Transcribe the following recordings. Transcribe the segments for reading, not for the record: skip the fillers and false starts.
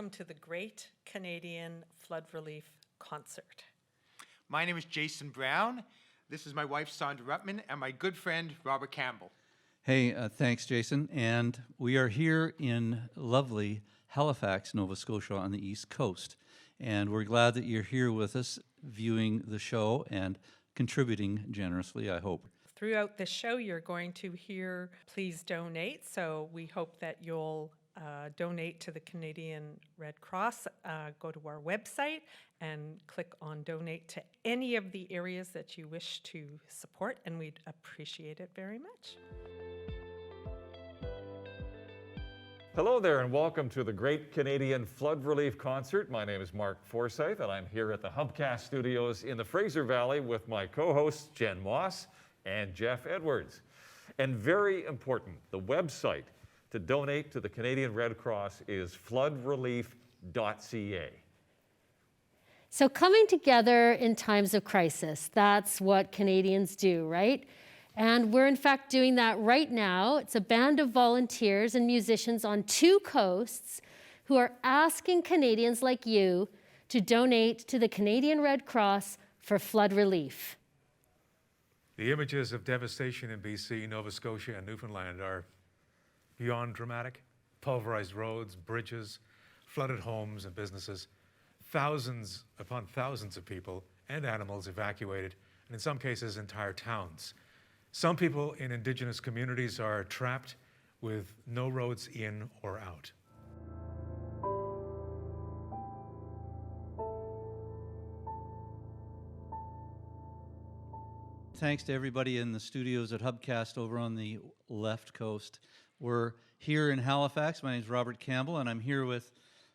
welcome to the Great Canadian Flood Relief Concert. My name is Jason Brown. This is my wife, Sondra Rutman, and my good friend, Robert Campbell. Hey, thanks, Jason. And we are here in lovely Halifax, Nova Scotia on the East Coast. And we're glad that you're here with us, viewing the show and contributing generously, I hope. Throughout the show, you're going to hear Please Donate. So we hope that you'll donate to the Canadian Red Cross. Go to our website and click on Donate to any of the areas that you wish to support, and we'd appreciate it very much. Hello there, and welcome to the Great Canadian Flood Relief Concert. My name is Mark Forsyth, and I'm here at the Hubcast Studios in the Fraser Valley with my co-hosts Jen Moss and Jeff Edwards. And very important, the website to donate to the Canadian Red Cross is floodrelief.ca. So coming together in times of crisis, that's what Canadians do, right? And we're in fact doing that right now. It's a band of volunteers and musicians on two coasts who are asking Canadians like you to donate to the Canadian Red Cross for flood relief. The images of devastation in BC, Nova Scotia, and Newfoundland are beyond dramatic. Pulverized roads, bridges, flooded homes and businesses, thousands upon thousands of people and animals evacuated, and in some cases, entire towns. Some people in Indigenous communities are trapped with no roads in or out. Thanks to everybody in the studios at Hubcast over on the left coast. We're here in Halifax. My name is Robert Campbell, and I'm here with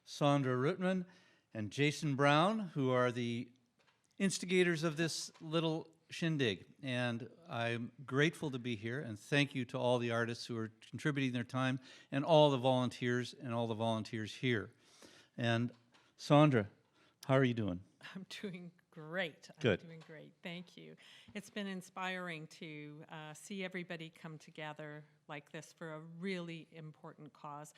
Sondra Rutman and Jason Brown, who are the instigators of this little shindig. And I'm grateful to be here, and thank you to all the artists who are contributing their time and all the volunteers here. And Sondra, how are you doing? I'm doing great. Good. I'm doing great. Thank you. It's been inspiring to see everybody come together like this for a really important cause.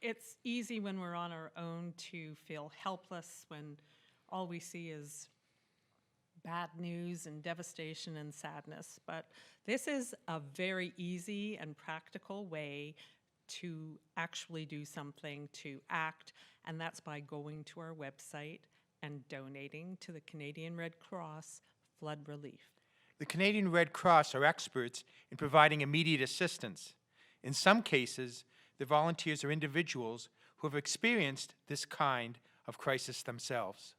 It's easy when we're on our own to feel helpless when all we see is bad news and devastation and sadness. But this is a very easy and practical way to actually do something, to act, and that's by going to our website and donating to the Canadian Red Cross Flood Relief. The Canadian Red Cross are experts in providing immediate assistance. In some cases, the volunteers are individuals who have experienced this kind of crisis themselves.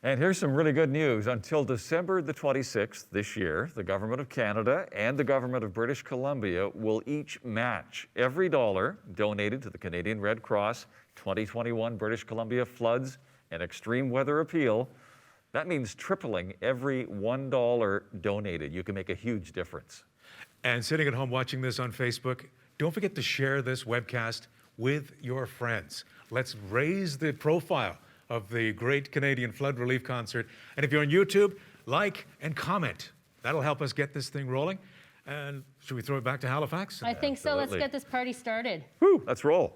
And here's some really good news. Until December the 26th this year, the Government of Canada and the Government of British Columbia will each match every dollar donated to the Canadian Red Cross 2021 British Columbia Floods and Extreme Weather Appeal. That means tripling every $1 donated. You can make a huge difference. And sitting at home watching this on Facebook, don't forget to share this webcast with your friends. Let's raise the profile of the Great Canadian Flood Relief Concert. And if you're on YouTube, like and comment. That'll help us get this thing rolling. And should we throw it back to Halifax? I think so. Let's get this party started. Woo, let's roll.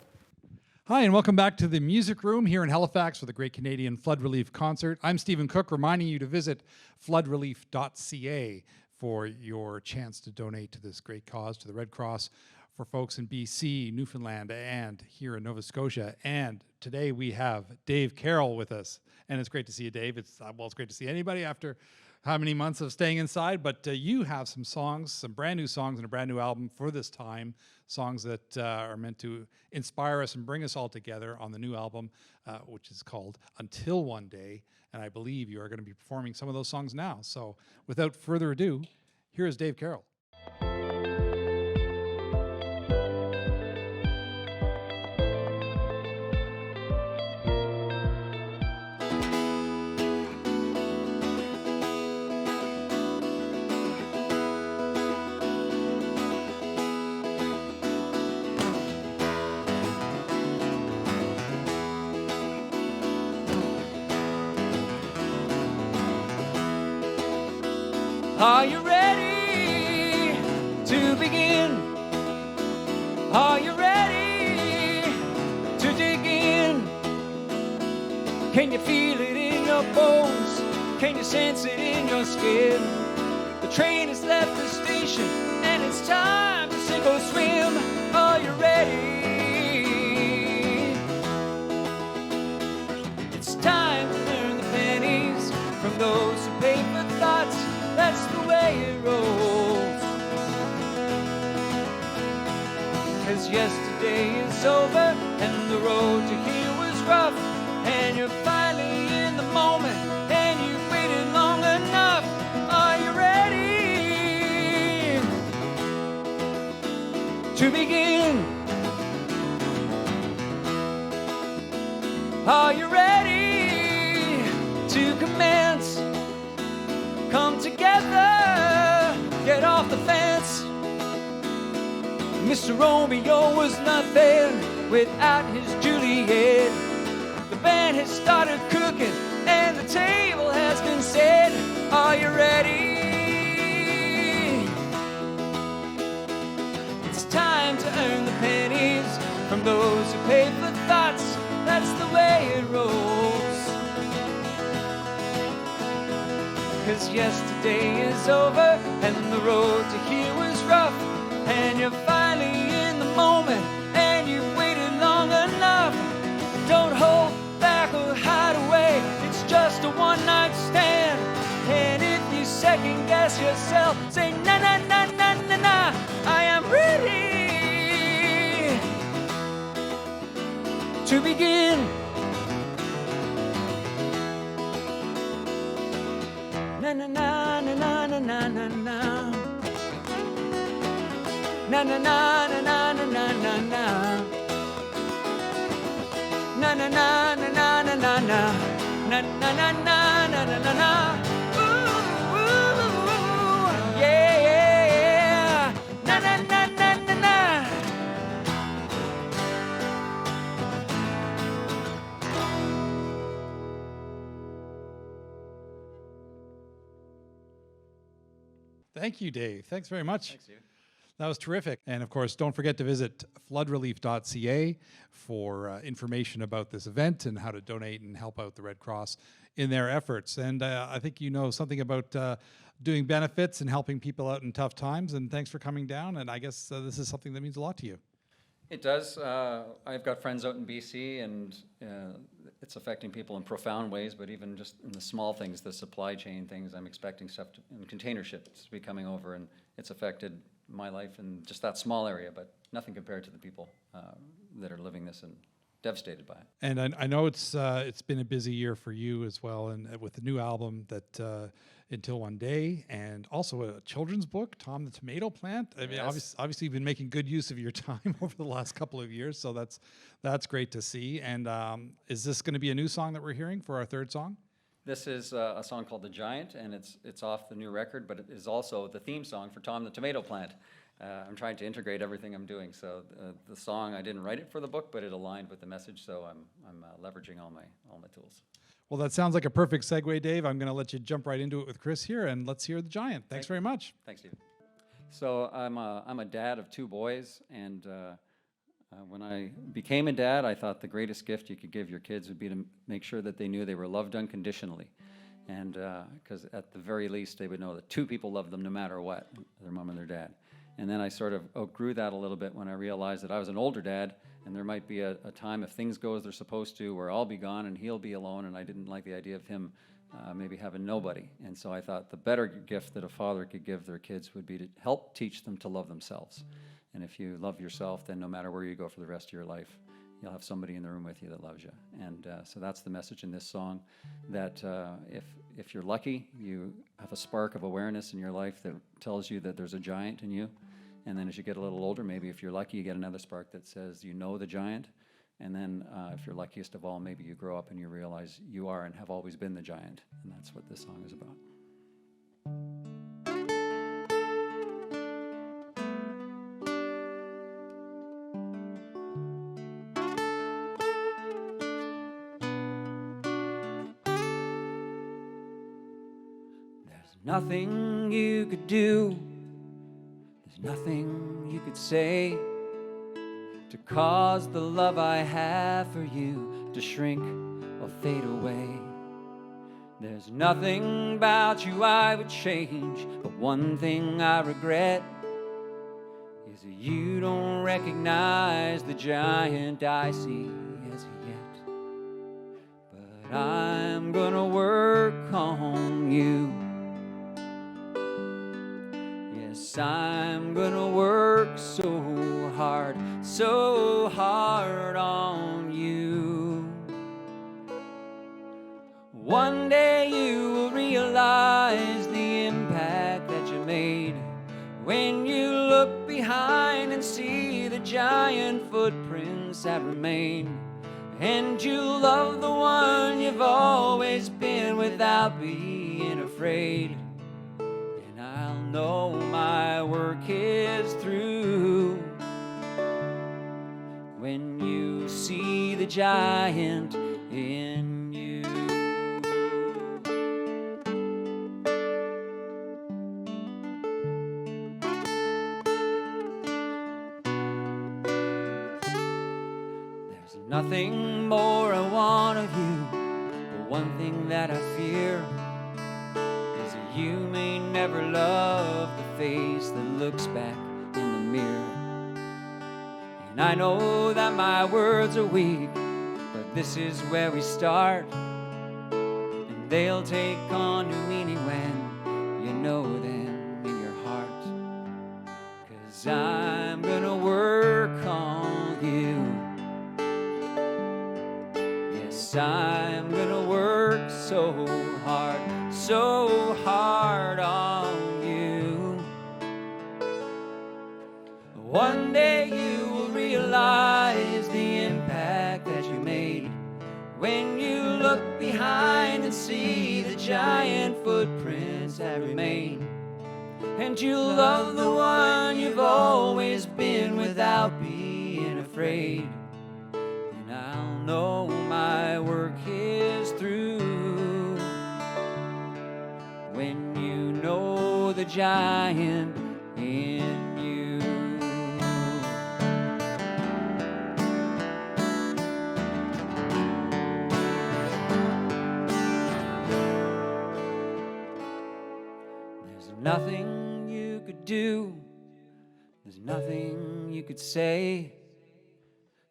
Hi, and welcome back to the Music Room here in Halifax for the Great Canadian Flood Relief Concert. I'm Stephen Cook, reminding you to visit floodrelief.ca for your chance to donate to this great cause, to the Red Cross, for folks in BC, Newfoundland, and here in Nova Scotia. And today we have Dave Carroll with us. And it's great to see you, Dave. It's great to see anybody after how many months of staying inside, but you have some songs, some brand new songs and a brand new album for this time, songs that are meant to inspire us and bring us all together on the new album, which is called Until One Day, and I believe you are going to be performing some of those songs now. So without further ado, here is Dave Carroll. Are you ready to begin? Are you ready to dig in Can you feel it in your bones? Can you sense it in your skin? The train has left the station and it's time to sink or swim. Are you ready? It's time to earn the pennies from those who pay for thoughts. That's the way it rolls. 'Cause yesterday is over and the road to here was rough, and you're finally in the moment and you've waited long enough. Are you ready to begin? Are you ready to commence? Come together, get off the fence. Mr. Romeo was not there without his Juliet. The band has started cooking and the table has been set. Are you ready? It's time to earn the pennies from those who pay for thoughts. That's the way it rolls. 'Cause yesterday is over and the road to here was rough, and you're finally in the moment and you've waited long enough. Don't hold back or hide away, it's just a one-night stand. And if you second guess yourself, say na na na na na na. I am ready to begin. Na na na na na na na na na. Na na na na na na na na na. Na na na na na na na na. Na na na na na na na na. Ooh, ooh, yeah, yeah, yeah. Na na na na na na. Thank you, Dave. Thanks very much. Thanks, Dave. That was terrific. And of course, don't forget to visit floodrelief.ca for information about this event and how to donate and help out the Red Cross in their efforts. And I think you know something about doing benefits and helping people out in tough times. And thanks for coming down. And I guess this is something that means a lot to you. It does. I've got friends out in BC, and it's affecting people in profound ways, but even just in the small things, the supply chain things, I'm expecting stuff in container ships to be coming over, and it's affected my life in just that small area, but nothing compared to the people that are living this and devastated by it. And I know it's been a busy year for you as well, and with the new album that Until One Day, and also a children's book, Tom the Tomato Plant. I mean, Yes. obviously you've been making good use of your time over the last couple of years, so that's great to see. And is this going to be a new song that we're hearing for our third song? This is a song called The Giant, and it's off the new record, but it is also the theme song for Tom the Tomato Plant. I'm trying to integrate everything I'm doing. So the song, I didn't write it for the book, but it aligned with the message, so I'm leveraging all my tools. Well, that sounds like a perfect segue, Dave. I'm going to let you jump right into it with Chris here, and let's hear The Giant. Thanks very much. Thanks, Steve. So I'm a dad of 2 boys, and when I became a dad, I thought the greatest gift you could give your kids would be to make sure that they knew they were loved unconditionally. And because at the very least, they would know that 2 people loved them no matter what, their mom and their dad. And then I sort of outgrew that a little bit when I realized that I was an older dad, and there might be a time if things go as they're supposed to, where I'll be gone and he'll be alone, and I didn't like the idea of him maybe having nobody. And so I thought the better gift that a father could give their kids would be to help teach them to love themselves. And if you love yourself, then no matter where you go for the rest of your life, you'll have somebody in the room with you that loves you. And so that's the message in this song, that if you're lucky, you have a spark of awareness in your life that tells you that there's a giant in you. And then as you get a little older, maybe if you're lucky, you get another spark that says you know the giant. And then if you're luckiest of all, maybe you grow up and you realize you are and have always been the giant. And that's what this song is about. There's nothing you could do, there's nothing you could say to cause the love I have for you to shrink or fade away. There's nothing about you I would change, but one thing I regret is that you don't recognize the giant I see as yet. But I'm gonna work on you. Yes, I'm gonna work so hard on you. One day you will realize the impact that you made when you look behind and see the giant footprints that remain. And you'll love the one you've always been without being afraid. And I'll know my work is through when you see the giant in you. There's nothing more I want of you, but one thing that I fear is that you may never love the face that looks back in the mirror. And I know that my words are weak, but this is where we start, and they'll take on new meaning when you know them in your heart. 'Cause I'm gonna work on you. Yes, I'm gonna work so hard on you. One day you will realize the impact that you made when you look behind and see the giant footprints that remain. And you'll love the one you've always been without being afraid. And I'll know my work is through when you know the giant in you. There's nothing you could do, there's nothing you could say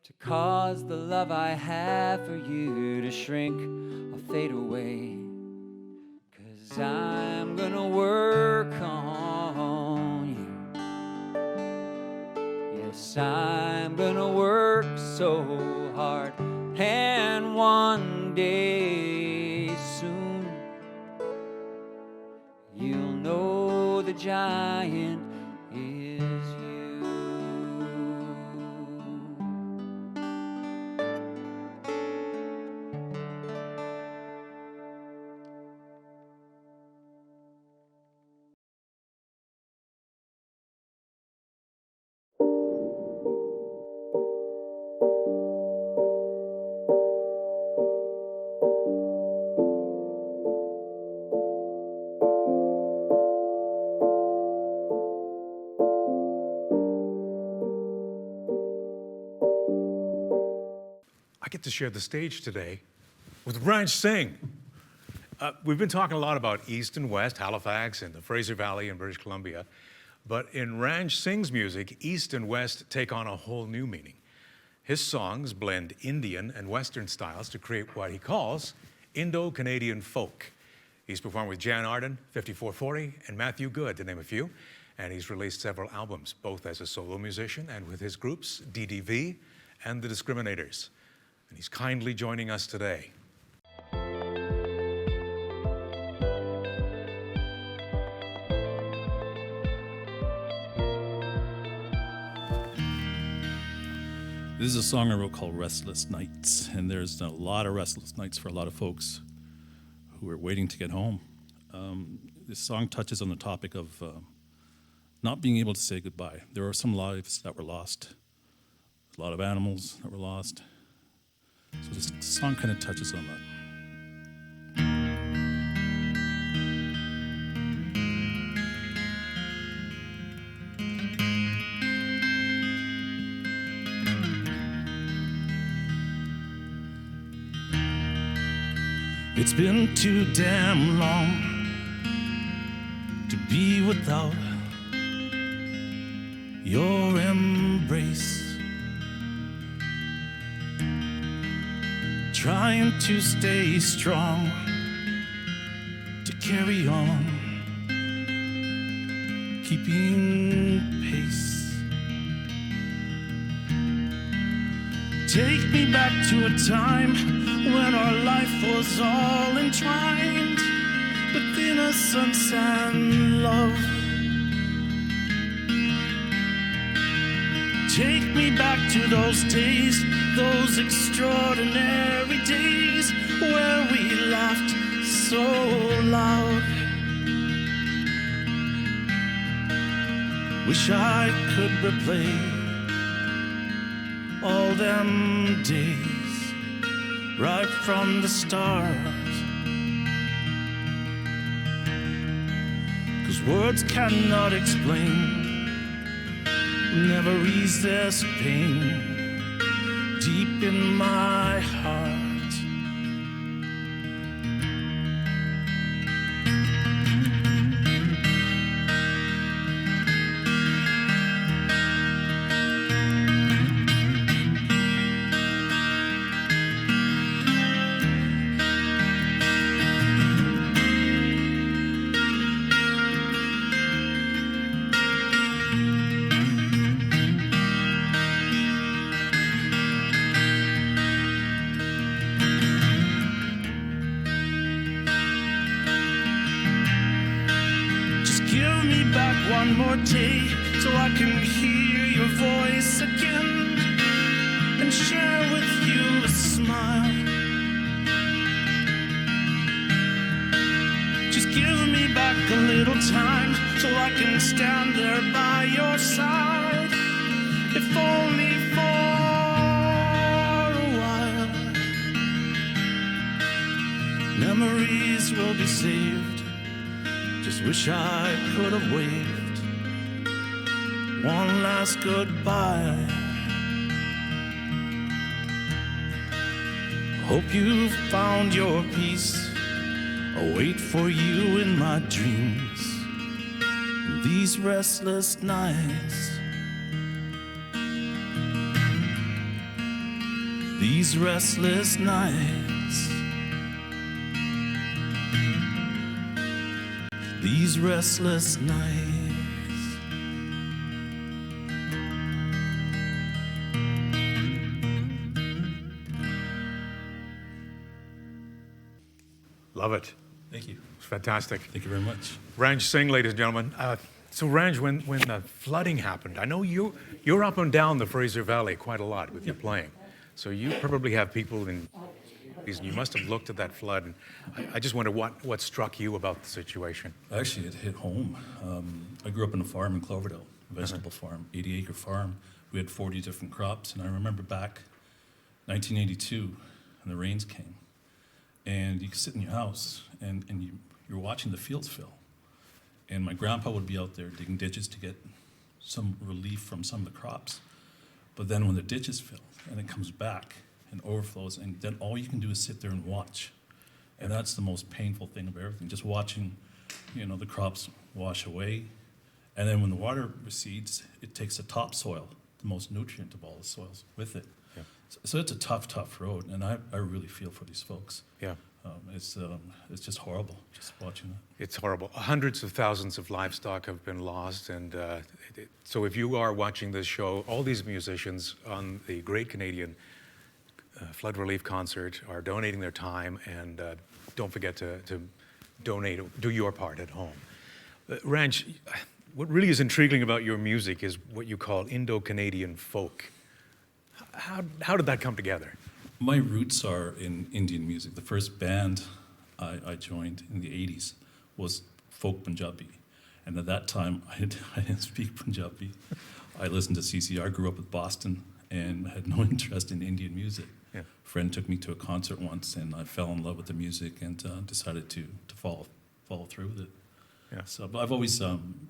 to cause the love I have for you to shrink or fade away. 'Cause I'm gonna work on you. Yes, I'm gonna work so hard, and one day soon you'll know the giant is you. I get to share the stage today with Ranj Singh. We've been talking a lot about East and West, Halifax and the Fraser Valley in British Columbia. But in Ranj Singh's music, East and West take on a whole new meaning. His songs blend Indian and Western styles to create what he calls Indo-Canadian folk. He's performed with Jan Arden, 5440, and Matthew Good, to name a few. And he's released several albums, both as a solo musician and with his groups, DDV and The Discriminators. And he's kindly joining us today. This is a song I wrote called Restless Nights, and there's a lot of restless nights for a lot of folks who are waiting to get home. This song touches on the topic of not being able to say goodbye. There are some lives that were lost, a lot of animals that were lost. So this song kind of touches on that. It's been too damn long to be without your embrace. Trying to stay strong, to carry on, keeping pace. Take me back to a time when our life was all entwined with innocence and love. Take me back to those days, those extraordinary days where we laughed so loud. Wish I could replay all them days right from the start. 'Cause words cannot explain, never ease this pain deep in my heart. One more day so I can hear your voice again and share with you a smile. Just give me back a little time so I can stand there by your side, if only for a while. Memories will be saved. Just wish I could have waved one last goodbye. Hope you found your peace. I'll wait for you in my dreams these restless nights. These restless nights. These restless nights. Love it. Thank you. It's fantastic. Thank you very much. Ranj Singh, ladies and gentlemen. So Ranj, when the flooding happened, I know you're up and down the Fraser Valley quite a lot with your playing. So you probably have people in these, and you must have looked at that flood. And I just wonder what struck you about the situation. Actually, it hit home. I grew up on a farm in Cloverdale, a vegetable farm, 80-acre farm. We had 40 different crops, and I remember back 1982, and the rains came. And you could sit in your house, and you're watching the fields fill. And my grandpa would be out there digging ditches to get some relief from some of the crops. But then when the ditches fill, and it comes back and overflows, and then all you can do is sit there and watch. And that's the most painful thing of everything, just watching, the crops wash away. And then when the water recedes, it takes the topsoil, the most nutrient of all the soils, with it. Yeah. So it's a tough road, and I really feel for these folks. Yeah. It's just horrible, just watching it. It's horrible. Hundreds of thousands of livestock have been lost, and so if you are watching this show, all these musicians on the Great Canadian Flood Relief Concert are donating their time, and don't forget to donate, do your part at home. Ranj, what really is intriguing about your music is what you call Indo-Canadian folk. How did that come together? My roots are in Indian music. The first band I joined in the 80s was folk Punjabi. And at that time, I didn't speak Punjabi. I listened to CCR, grew up with Boston, and had no interest in Indian music. Yeah. A friend took me to a concert once, and I fell in love with the music and decided to follow through with it. Yeah. So, but I've always,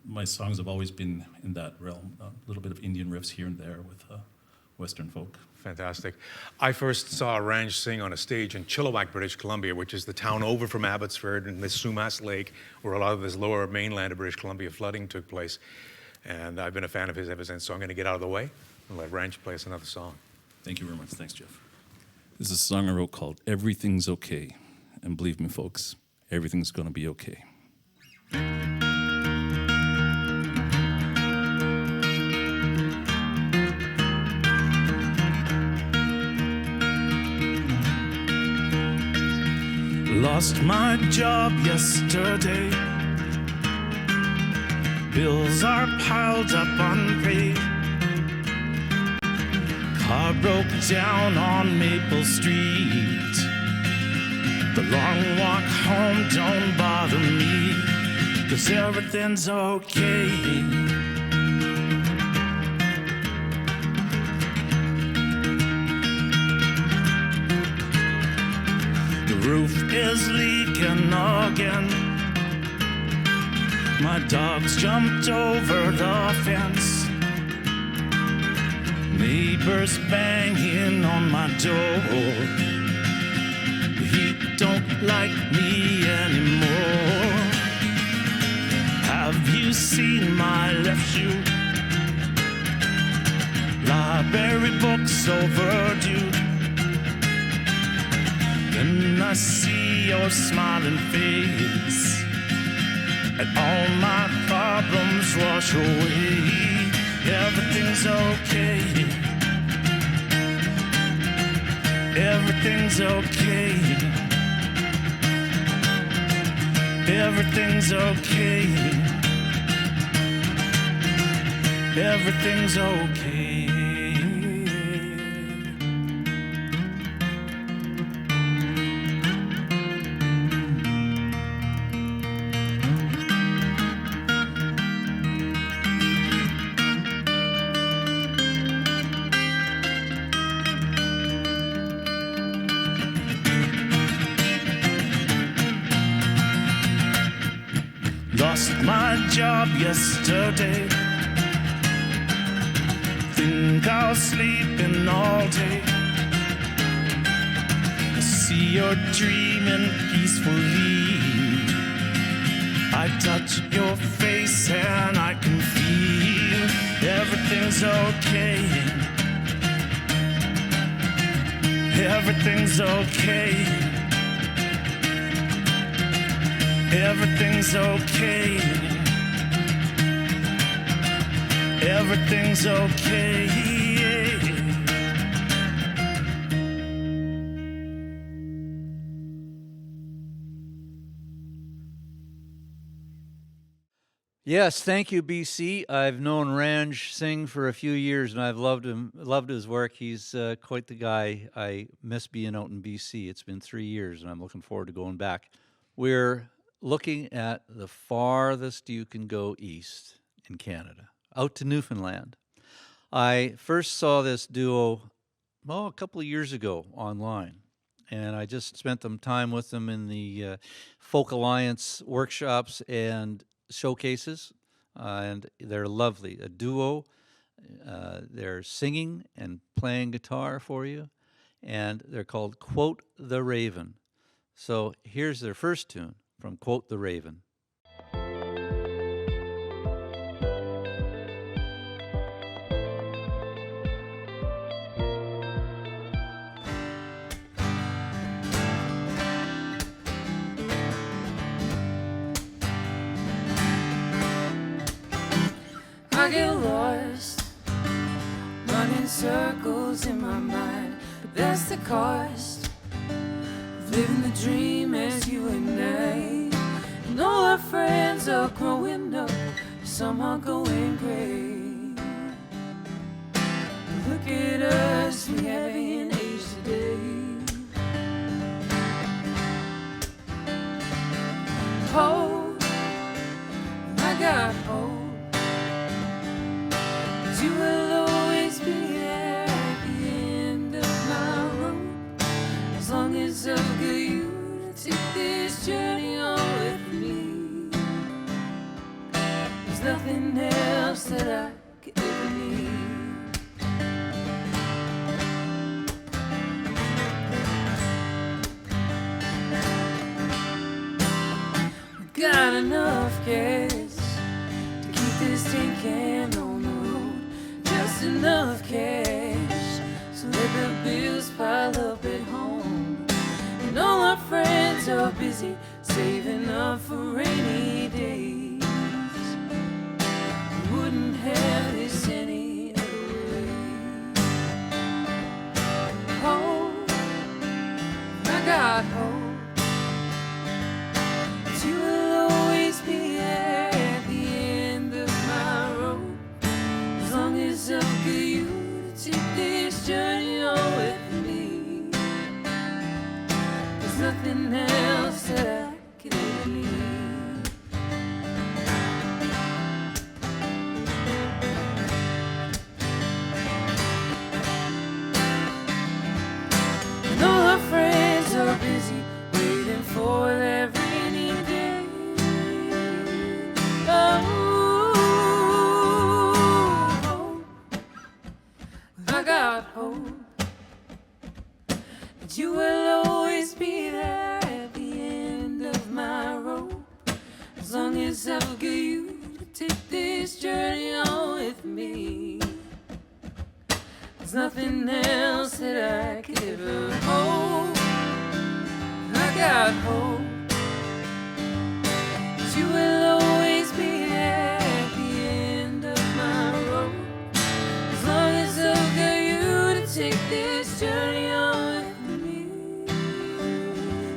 my songs have always been in that realm, a little bit of Indian riffs here and there Western folk. Fantastic. I first saw Ranj sing on a stage in Chilliwack, British Columbia, which is the town over from Abbotsford in this Sumas Lake, where a lot of this lower mainland of British Columbia flooding took place. And I've been a fan of his ever since, so I'm going to get out of the way and let Ranj play us another song. Thank you very much. Thanks, Jeff. This is a song I wrote called Everything's Okay. And believe me, folks, everything's going to be okay. Lost my job yesterday. Bills are piled up unpaid. Car broke down on Maple Street. The long walk home don't bother me, 'cause everything's okay. The roof is leaking again. My dogs jumped over the fence. Neighbors banging on my door. He don't like me anymore. Have you seen my left shoe? Library books overdue. Then I see your smiling face, and all my problems wash away. Everything's okay. Everything's okay. Everything's okay. Everything's okay. Lost my job yesterday. Think I'll sleep in all day. I see you're dreaming peacefully. I touch your face and I can feel everything's okay. Everything's okay. Everything's okay. Everything's okay. Yes, thank you, BC. I've known Ranj Singh for a few years, and I've loved his work. He's quite the guy. I miss being out in BC. It's been 3 years, and I'm looking forward to going back. We're looking at the farthest you can go east in Canada, out to Newfoundland. I first saw this duo, a couple of years ago online, and I just spent some time with them in the Folk Alliance workshops and showcases, and they're lovely. A duo, they're singing and playing guitar for you, and they're called Quote the Raven. So here's their first tune from Quote the Raven. I get lost, running circles in my mind, but that's the cost of living the dream as you and I. And all our friends are growing up, some are going gray. Look at us, we haven't aged today. Hope, I got hope. You will always be at the end of my rope, as long as I've got you to take this journey on with me. There's nothing else that I could ever need. enough cash, so let the bills pile up at home. And all our friends are busy saving up for rainy days. We wouldn't have this any other way. Hope, I got hope that you will always be there at the end of my rope. As long as I've got you to take this journey on with me, there's nothing else that I could ever need. And all our friends are busy waiting for their rainy day. Oh, I got hope that you will always be there at the end of my rope. As long as I've got you to take this journey on with me, there's nothing else that I could ever hope. I got hope that you will always be there at the end of my rope. As long as I've got you to take this journey on with me,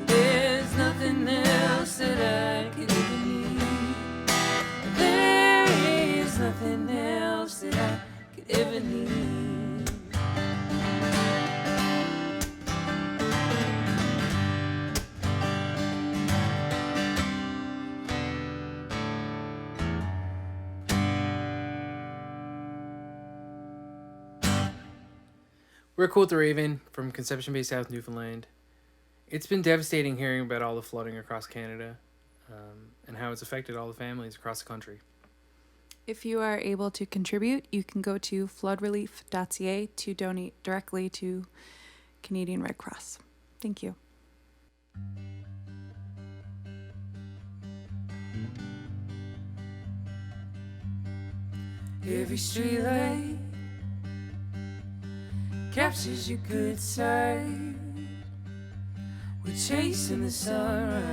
there's nothing else that I could ever need. There is nothing else that I could ever need. We're Cool with the Raven from Conception Bay, South Newfoundland. It's been devastating hearing about all the flooding across Canada and how it's affected all the families across the country. If you are able to contribute, you can go to floodrelief.ca to donate directly to Canadian Red Cross. Thank you. Every street light captures your good side. We're chasing the sunrise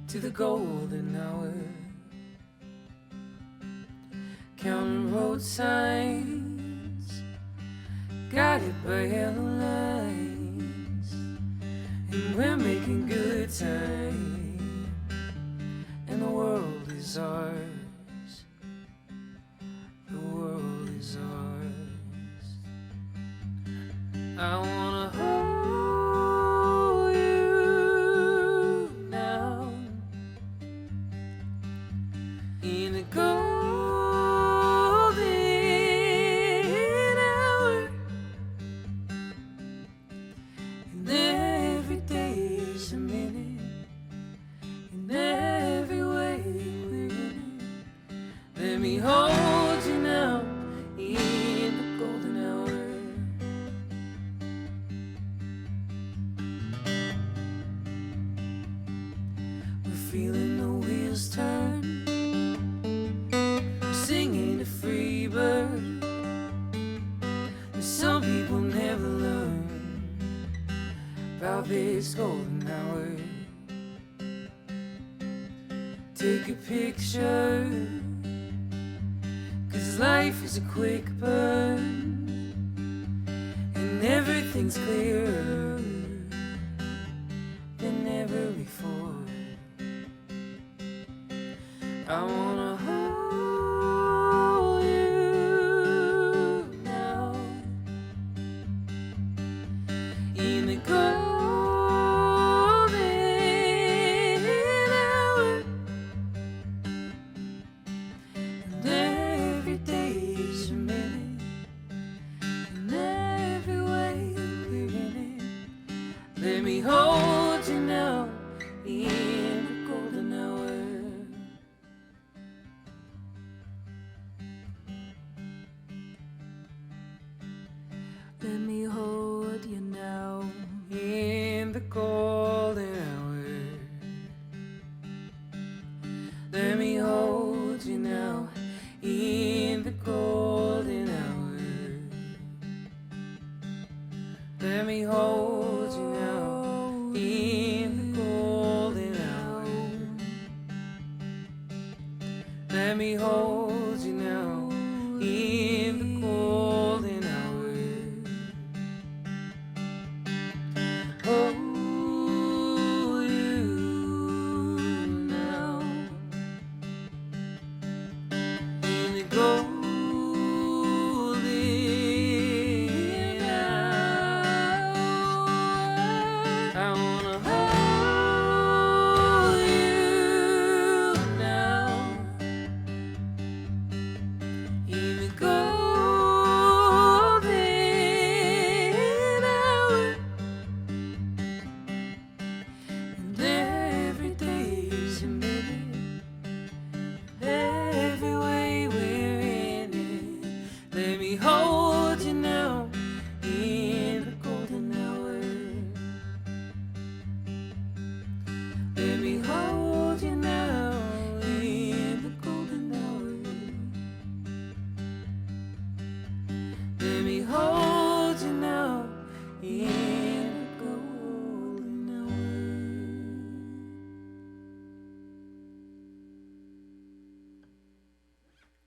to the golden hour, counting road signs, guided by yellow lines, and we're making good time, and the world is ours. The world is ours. I wanna hold you now in the golden hour, and every day is a minute, in every way we're in it. Let me hold you now in the golden hour. Feeling the wheels turn, I'm singing to free bird. And some people never learn about this golden hour. Take a picture, 'cause life is a quick burn, and everything's clearer than ever before. I wanna hold you now in the golden hour, and every day is a minute, and every way we're in it. Let me hold you now in the golden hour. Let me hold you now in the golden hour. Let me hold you now in the golden Let me hold you now in the golden hour. Hold you now in the golden hour. I wanna hold you now in the golden hour. And every day's a minute, every way we're in it. Let me hold you now in the golden hour. Let me hold you now in the golden hour. Let me hold you now in the golden hour.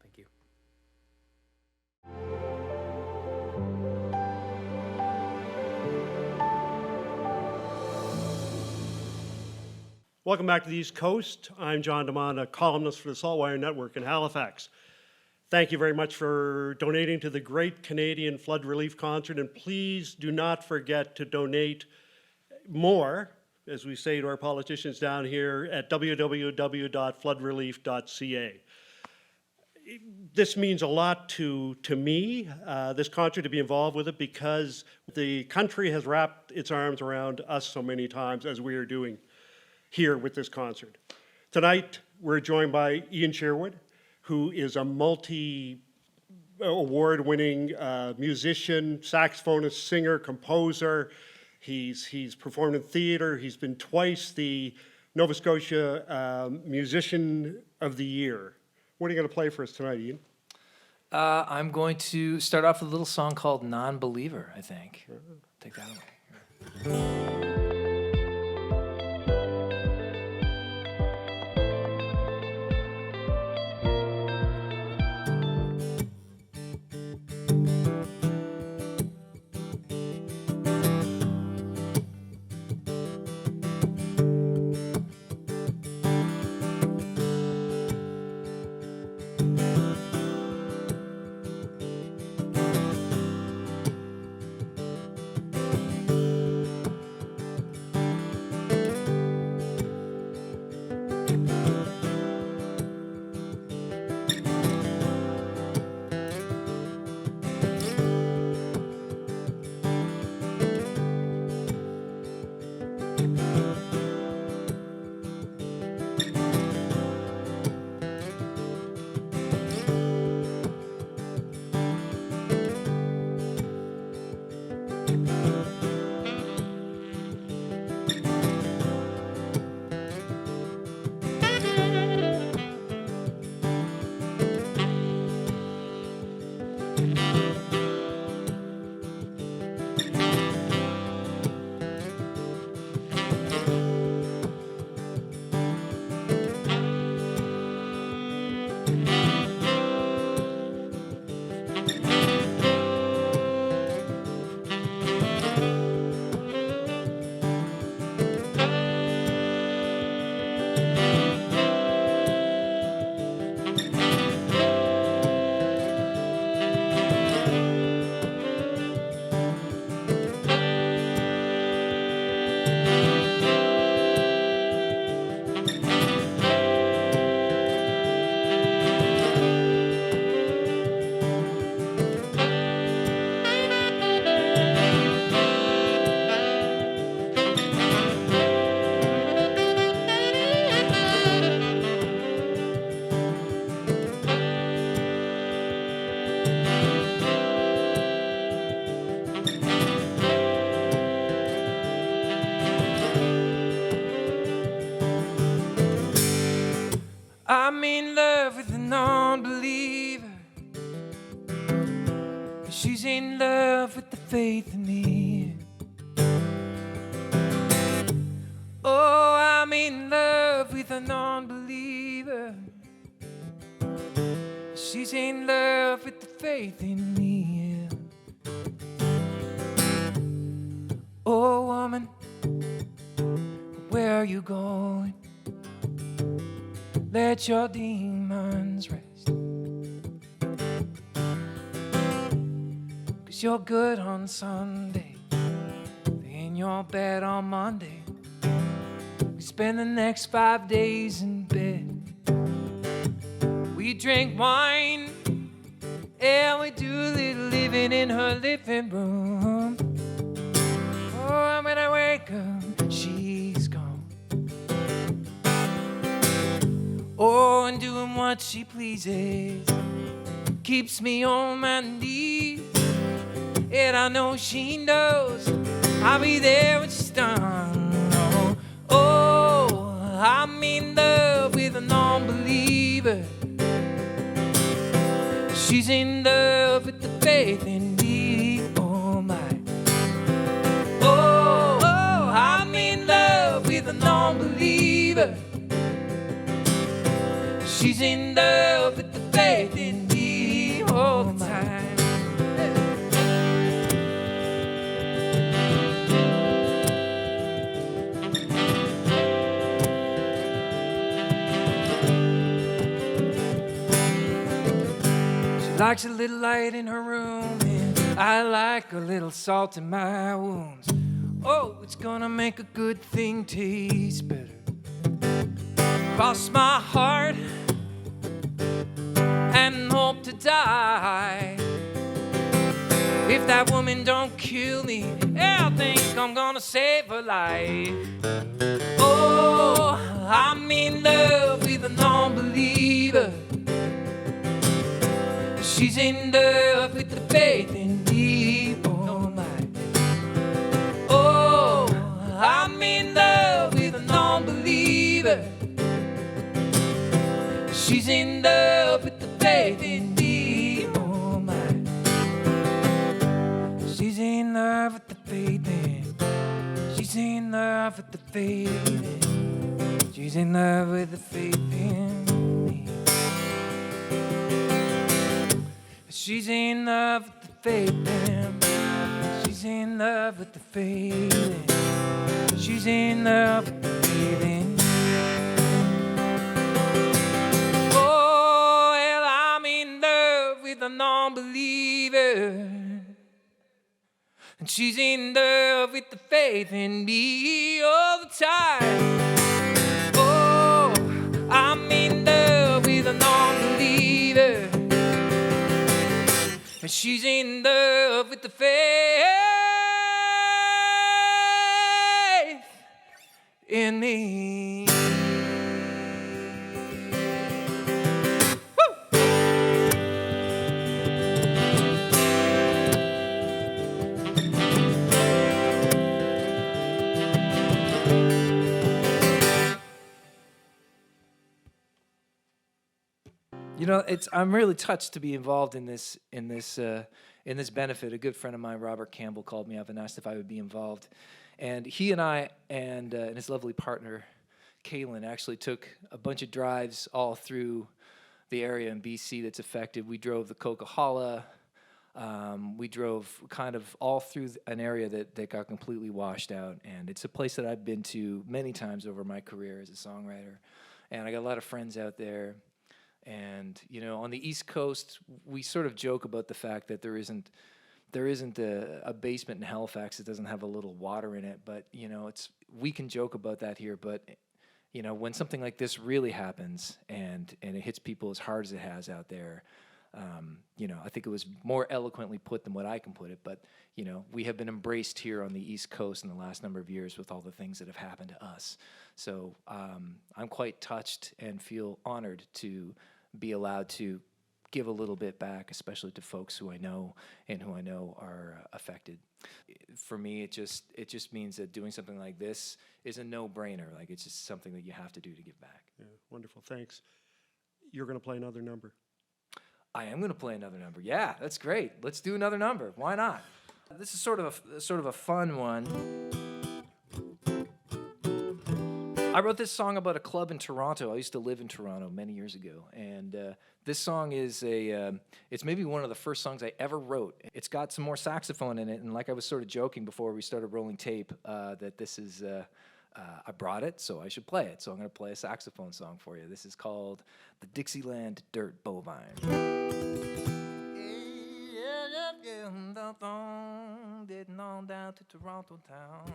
Thank you. Welcome back to the East Coast. I'm John DeMond, a columnist for the Saltwire Network in Halifax. Thank you very much for donating to the Great Canadian Flood Relief Concert, and please do not forget to donate more, as we say to our politicians down here, at www.floodrelief.ca. This means a lot to me, this concert, to be involved with it, because the country has wrapped its arms around us so many times, as we are doing here with this concert. Tonight, we're joined by Ian Sherwood, who is a multi-award-winning musician, saxophonist, singer, composer. He's performed in theater. He's been twice the Nova Scotia Musician of the Year. What are you going to play for us tonight, Ian? I'm going to start off with a little song called Non-Believer, I think. Take that away. I'm in love with a non-believer. She's in love with the faith in me. Oh, I'm in love with a non-believer. She's in love with the faith in me. Oh, woman, where are you going? Let your demons rest. 'Cause you're good on Sunday, in your bed on Monday. We spend the next 5 days in bed. We drink wine, and we do a little living in her living room. Oh, and when I wake up, she's gone. Oh, and doing what she pleases keeps me on my knees. And I know she knows I'll be there when she's done. Oh, I'm in love with a non-believer. She's in love with the faith in me. Oh my. Oh, I'm in love with a non-believer. She's in love with the faith in me all the time. Likes a little light in her room, and I like a little salt in my wounds. Oh, it's gonna make a good thing taste better. Cross my heart and hope to die. If that woman don't kill me, I think I'm gonna save her life. Oh, I'm in love with a non-believer. She's in love with the faith in me. Oh my. Oh, I'm in love with a non-believer. She's in love with the faith in me. Oh my. She's in love with the faith in. She's in love with the faith in. She's in love with the faith in. She's in love with the faith in. She's in love with the faith in. She's in love with the faith in. Oh, well, I'm in love with a non-believer. And she's in love with the faith in me all the time. Oh, I'm in love with a non-believer. And she's in love with the faith in me. You know, I'm really touched to be involved in this benefit. A good friend of mine, Robert Campbell, called me up and asked if I would be involved. And he and I and his lovely partner, Kaylin, actually took a bunch of drives all through the area in BC that's affected. We drove the Coquihalla. We drove kind of all through an area that got completely washed out. And it's a place that I've been to many times over my career as a songwriter. And I got a lot of friends out there. And, you know, on the East Coast, we sort of joke about the fact that there isn't a basement in Halifax that doesn't have a little water in it. But, you know, we can joke about that here. But, you know, when something like this really happens and it hits people as hard as it has out there, you know, I think it was more eloquently put than what I can put it. But, you know, we have been embraced here on the East Coast in the last number of years with all the things that have happened to us. So I'm quite touched and feel honored to be allowed to give a little bit back, especially to folks who I know are affected. For me, it just means that doing something like this is a no-brainer. Like, it's just something that you have to do to give back. Yeah, wonderful, thanks. You're going to play another number. I am going to play another number. Yeah, that's great. Let's do another number. Why not? This is sort of a fun one. I wrote this song about a club in Toronto. I used to live in Toronto many years ago, and this song is it's maybe one of the first songs I ever wrote. It's got some more saxophone in it, and like I was sort of joking before we started rolling tape, that this is, I brought it, so I should play it. So I'm going to play a saxophone song for you. This is called The Dixieland Dirt Bovine. Getting on down to Toronto town.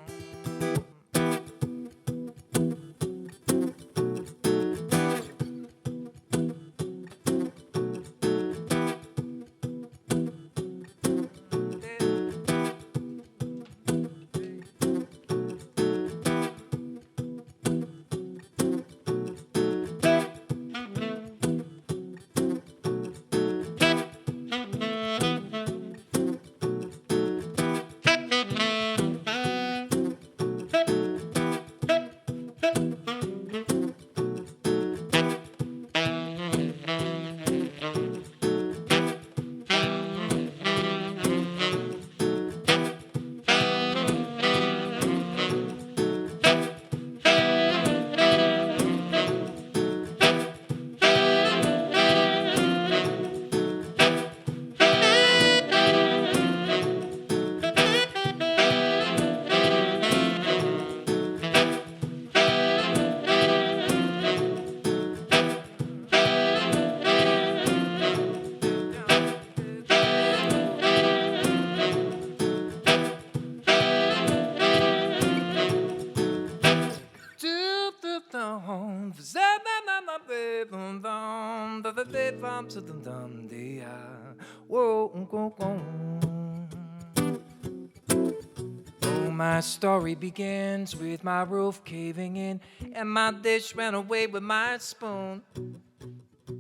My story begins with my roof caving in and my dish ran away with my spoon.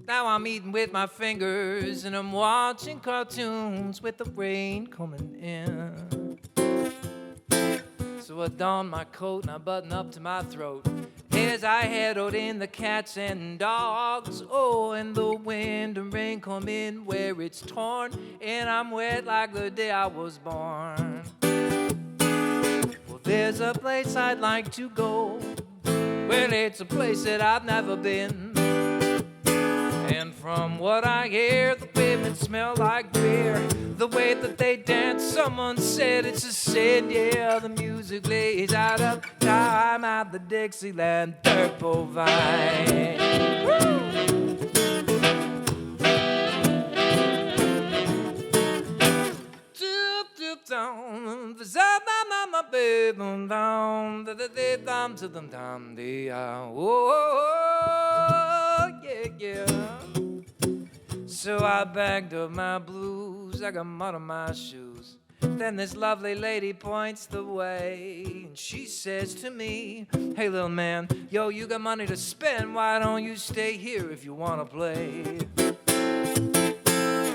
Now I'm eating with my fingers and I'm watching cartoons with the rain coming in. So I don my coat and I button up to my throat as I head out in the cats and dogs. Oh, and the wind and rain come in where it's torn, and I'm wet like the day I was born. Well, there's a place I'd like to go. Well, it's a place that I've never been. And from what I hear, the women smell like beer. The way that they dance, someone said it's a sin. Yeah, the music lays out of time at the Dixieland Dirt Bovine. Woo! So I bagged up my blues, I got mud on my shoes. Then this lovely lady points the way, and she says to me, hey little man, yo, you got money to spend, why don't you stay here if you wanna play?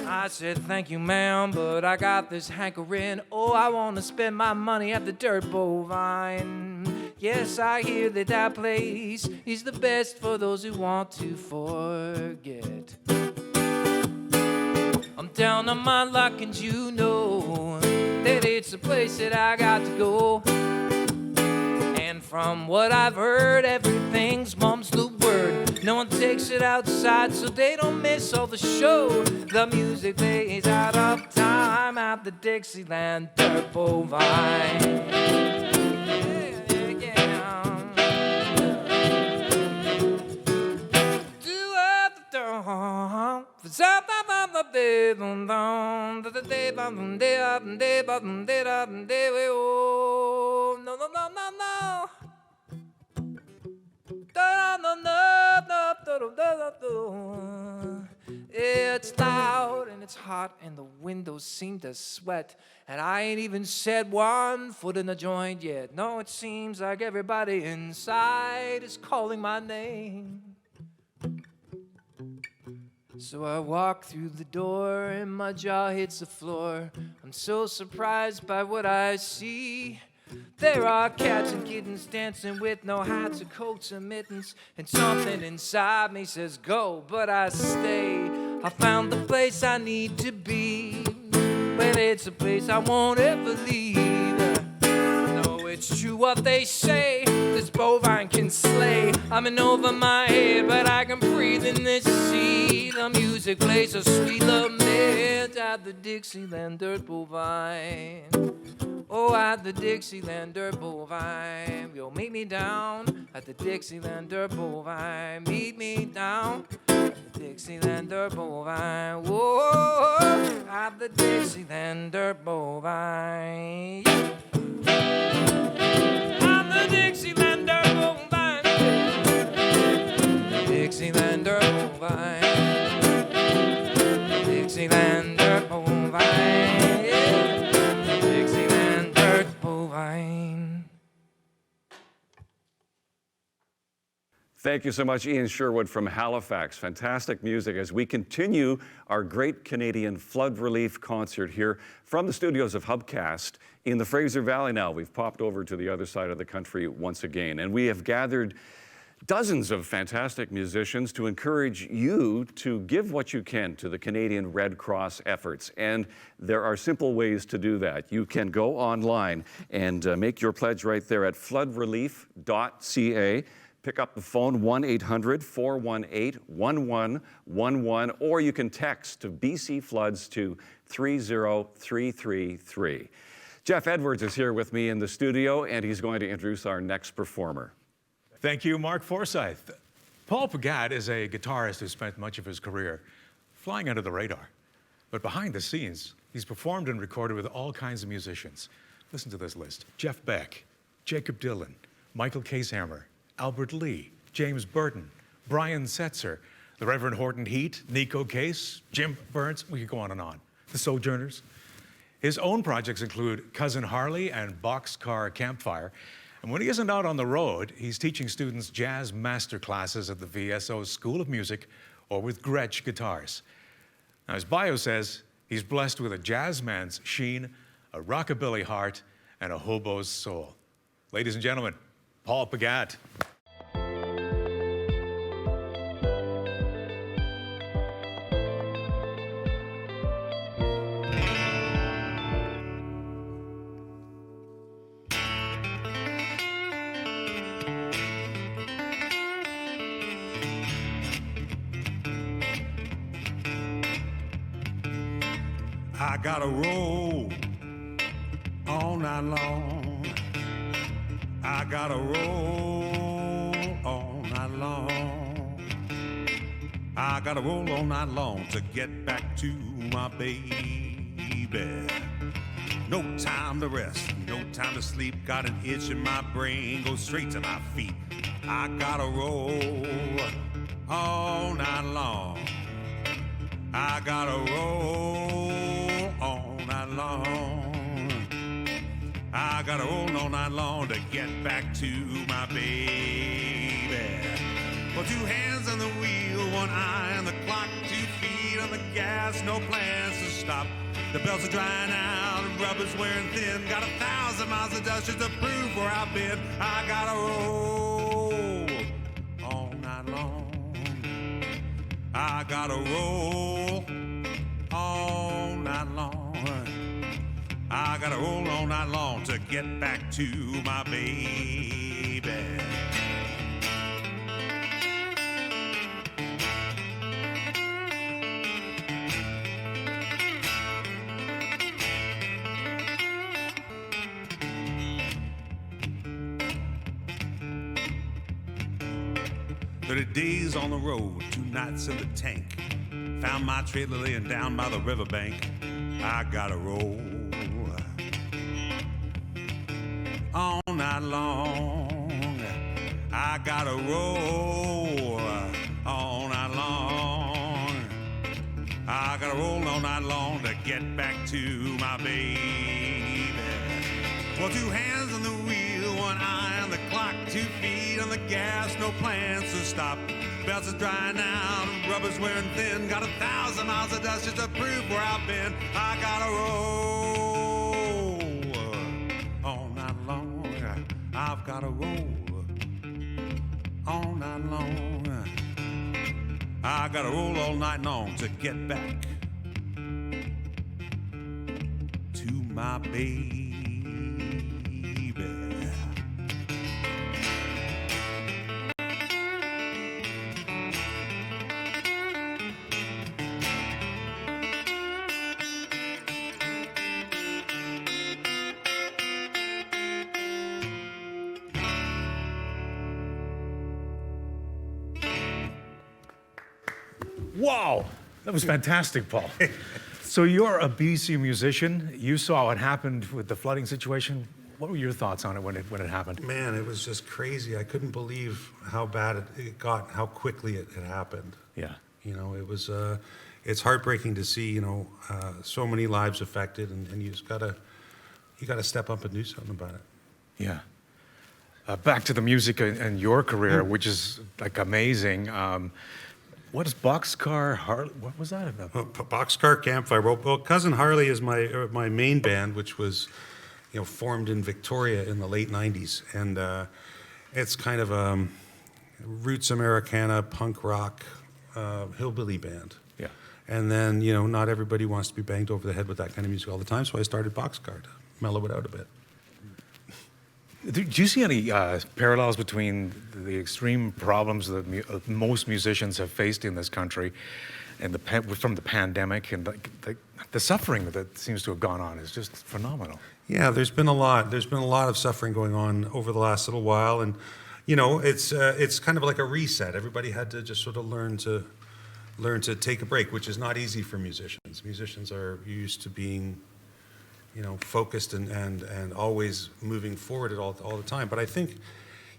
I said, thank you, ma'am, but I got this hankering. Oh, I want to spend my money at the Dirt Bovine. Yes, I hear that that place is the best for those who want to forget. I'm down on my luck and you know that it's a place that I got to go. And from what I've heard, everything's mum's the word. No one takes it outside so they don't miss all the show. The music plays out of time at the Dixieland Dirt Bovine. It's loud and it's hot and the windows seem to sweat, and I ain't even set one foot in the joint yet. No, it seems like everybody inside is calling my name. So I walk through the door and my jaw hits the floor. I'm so surprised by what I see. There are cats and kittens dancing with no hats or coats or mittens, and something inside me says go, but I stay. I found the place I need to be. Well, it's a place I won't ever leave. No, it's true what they say, this bovine can slay. I'm in over my head, but I can breathe in this sea. The music plays a sweet lament at the Dixieland dirt bovine. Oh, at the Dixieland dirt bovine. You'll meet me down at the Dixieland dirt bovine. Meet me down at the Dixieland dirt bovine. Whoa, at the Dixieland dirt bovine. At the Dixieland dirt bovine. Dixieland dirt bovine. Dixieland dirt bovine. Yeah. Dixieland dirt bovine. Thank you so much, Ian Sherwood from Halifax. Fantastic music as we continue our Great Canadian Flood Relief Concert here from the studios of Hubcast in the Fraser Valley now. We've popped over to the other side of the country once again, and we have gathered dozens of fantastic musicians to encourage you to give what you can to the Canadian Red Cross efforts. And there are simple ways to do that. You can go online and make your pledge right there at floodrelief.ca. Pick up the phone, 1-800-418-1111, or you can text to BC Floods to 30333. Jeff Edwards is here with me in the studio, and he's going to introduce our next performer. Thank you, Mark Forsyth. Paul Pagat is a guitarist who spent much of his career flying under the radar. But behind the scenes, he's performed and recorded with all kinds of musicians. Listen to this list: Jeff Beck, Jacob Dylan, Michael Casehammer, Albert Lee, James Burton, Brian Setzer, the Reverend Horton Heat, Nico Case, Jim Burns, we could go on and on. The Sojourners. His own projects include Cousin Harley and Boxcar Campfire. And when he isn't out on the road, he's teaching students jazz master classes at the VSO School of Music or with Gretsch guitars. Now, his bio says he's blessed with a jazz man's sheen, a rockabilly heart, and a hobo's soul. Ladies and gentlemen, Paul Pagat. I gotta roll all night long. I gotta roll all night long. I gotta roll all night long to get back to my baby. No time to rest, no time to sleep. Got an itch in my brain, go straight to my feet. I gotta roll all night long. I gotta roll all night long. I gotta roll all night long to get back to my baby. Well, 2 hands on the wheel, 1 eye on the clock, 2 feet on the gas, no plans to stop. The belts are drying out and rubber's wearing thin. Got 1,000 miles of dust just to prove where I've been. I gotta roll all night long. I gotta roll all night long. I gotta roll all night long to get back to my baby. "30 days on the road, 2 nights in the tank. Found my trailer laying down by the riverbank. I gotta roll all night long. I gotta roll all night long. I gotta roll all night long to get back to my baby. Well, 2 hands on the wheel, 1 eye on the clock, 2 feet on the gas, no plans to stop. Belts is drying out and rubber's wearing thin. Got 1,000 miles of dust just to prove where I've been. I gotta roll all night long. I've gotta roll all night long. I gotta roll all night long to get back to my baby. Wow, that was fantastic, Paul. So you're a BC musician. You saw what happened with the flooding situation. What were your thoughts on it when it happened? Man, it was just crazy. I couldn't believe how bad it got, how quickly it happened. Yeah. You know, it was, it's heartbreaking to see, so many lives affected, and you just gotta step up and do something about it. Yeah. Back to the music and your career, which is like amazing. What is Boxcar Harley? What was that about? Boxcar Campfire. Well, Cousin Harley is my main band, which was, formed in Victoria in the late '90s, and it's kind of a roots Americana punk rock hillbilly band. Yeah. And then not everybody wants to be banged over the head with that kind of music all the time, so I started Boxcar to mellow it out a bit. Do you see any parallels between the extreme problems that most musicians have faced in this country, and from the pandemic, and the suffering that seems to have gone on is just phenomenal? Yeah, there's been a lot. There's been a lot of suffering going on over the last little while, and it's kind of like a reset. Everybody had to just sort of learn to take a break, which is not easy for musicians. Musicians are used to being focused and always moving forward all the time. But I think,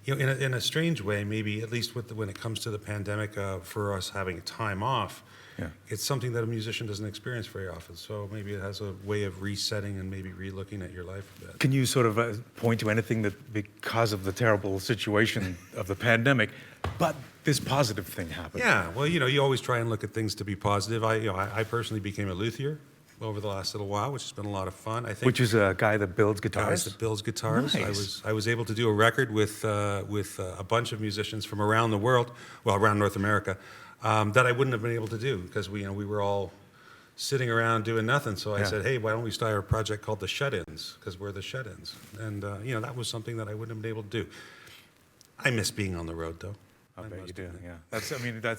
in a strange way, maybe at least when it comes to the pandemic, for us having time off, yeah, it's something that a musician doesn't experience very often. So maybe it has a way of resetting and maybe re-looking at your life a bit. Can you sort of point to anything that, because of the terrible situation of the pandemic, but this positive thing happened? Yeah, well, you always try and look at things to be positive. I personally became a luthier over the last little while, which has been a lot of fun. I think, which is a guy that builds guitars. That builds guitars. Nice. I was able to do a record with a bunch of musicians from around the world, well, around North America, that I wouldn't have been able to do because we were all sitting around doing nothing. So I said, hey, why don't we start a project called the Shut-Ins, because we're the Shut-Ins, and that was something that I wouldn't have been able to do. I miss being on the road, though. I bet you do, yeah. That's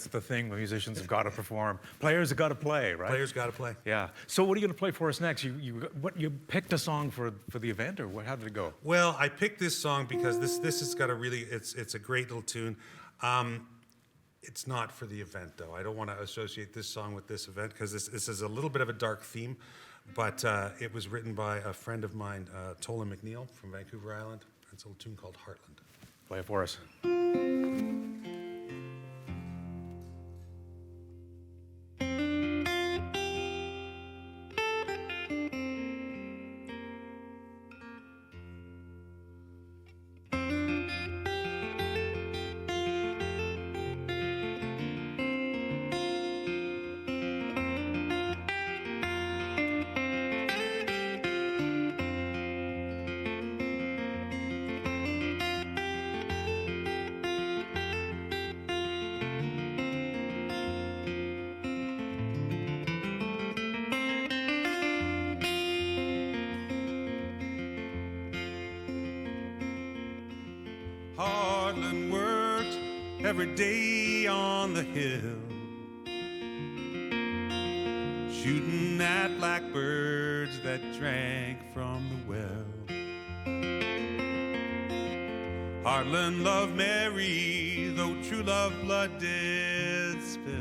the thing. Musicians have got to perform. Players have got to play, right? Players got to play. Yeah. So what are you going to play for us next? You picked a song for the event, or how did it go? Well, I picked this song because this has got a really, it's a great little tune. It's not for the event, though. I don't want to associate this song with this event because this is a little bit of a dark theme, but it was written by a friend of mine, Tola McNeil from Vancouver Island. It's a little tune called Heartland. Play it for us. Heartland worked every day on the hill, shooting at blackbirds that drank from the well. Heartland loved Mary, though true love blood did spill,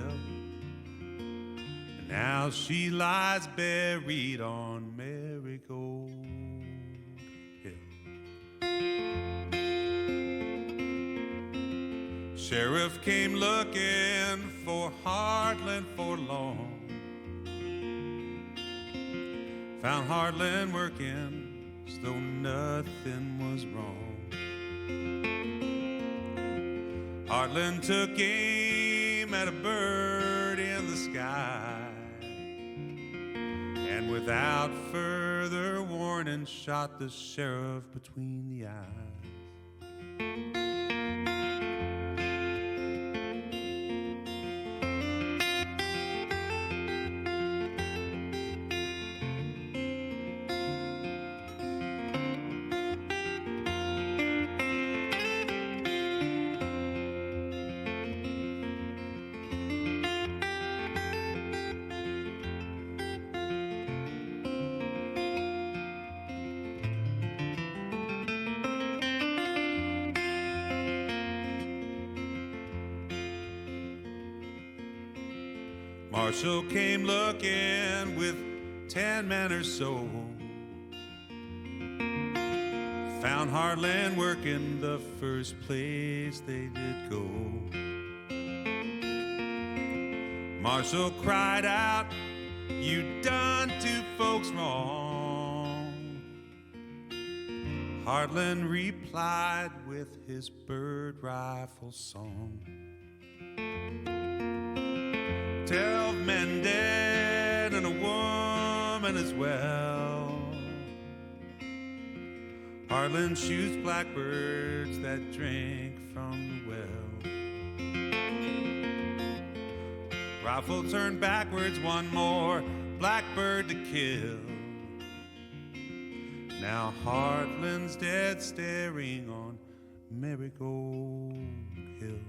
and now she lies buried on Marigold. Sheriff came looking for Heartland for long, found Heartland working as though nothing was wrong. Heartland took aim at a bird in the sky, and without further warning shot the sheriff between the eyes. Marshall came looking with 10 men or so. Found Heartland working the first place they did go. Marshall cried out, "You done two folks wrong." Heartland replied with his bird rifle song. 12 men dead and a woman as well. Heartland shoots blackbirds that drink from the well. Rifle turned backwards, one more blackbird to kill. Now Heartland's dead, staring on Marigold Hill.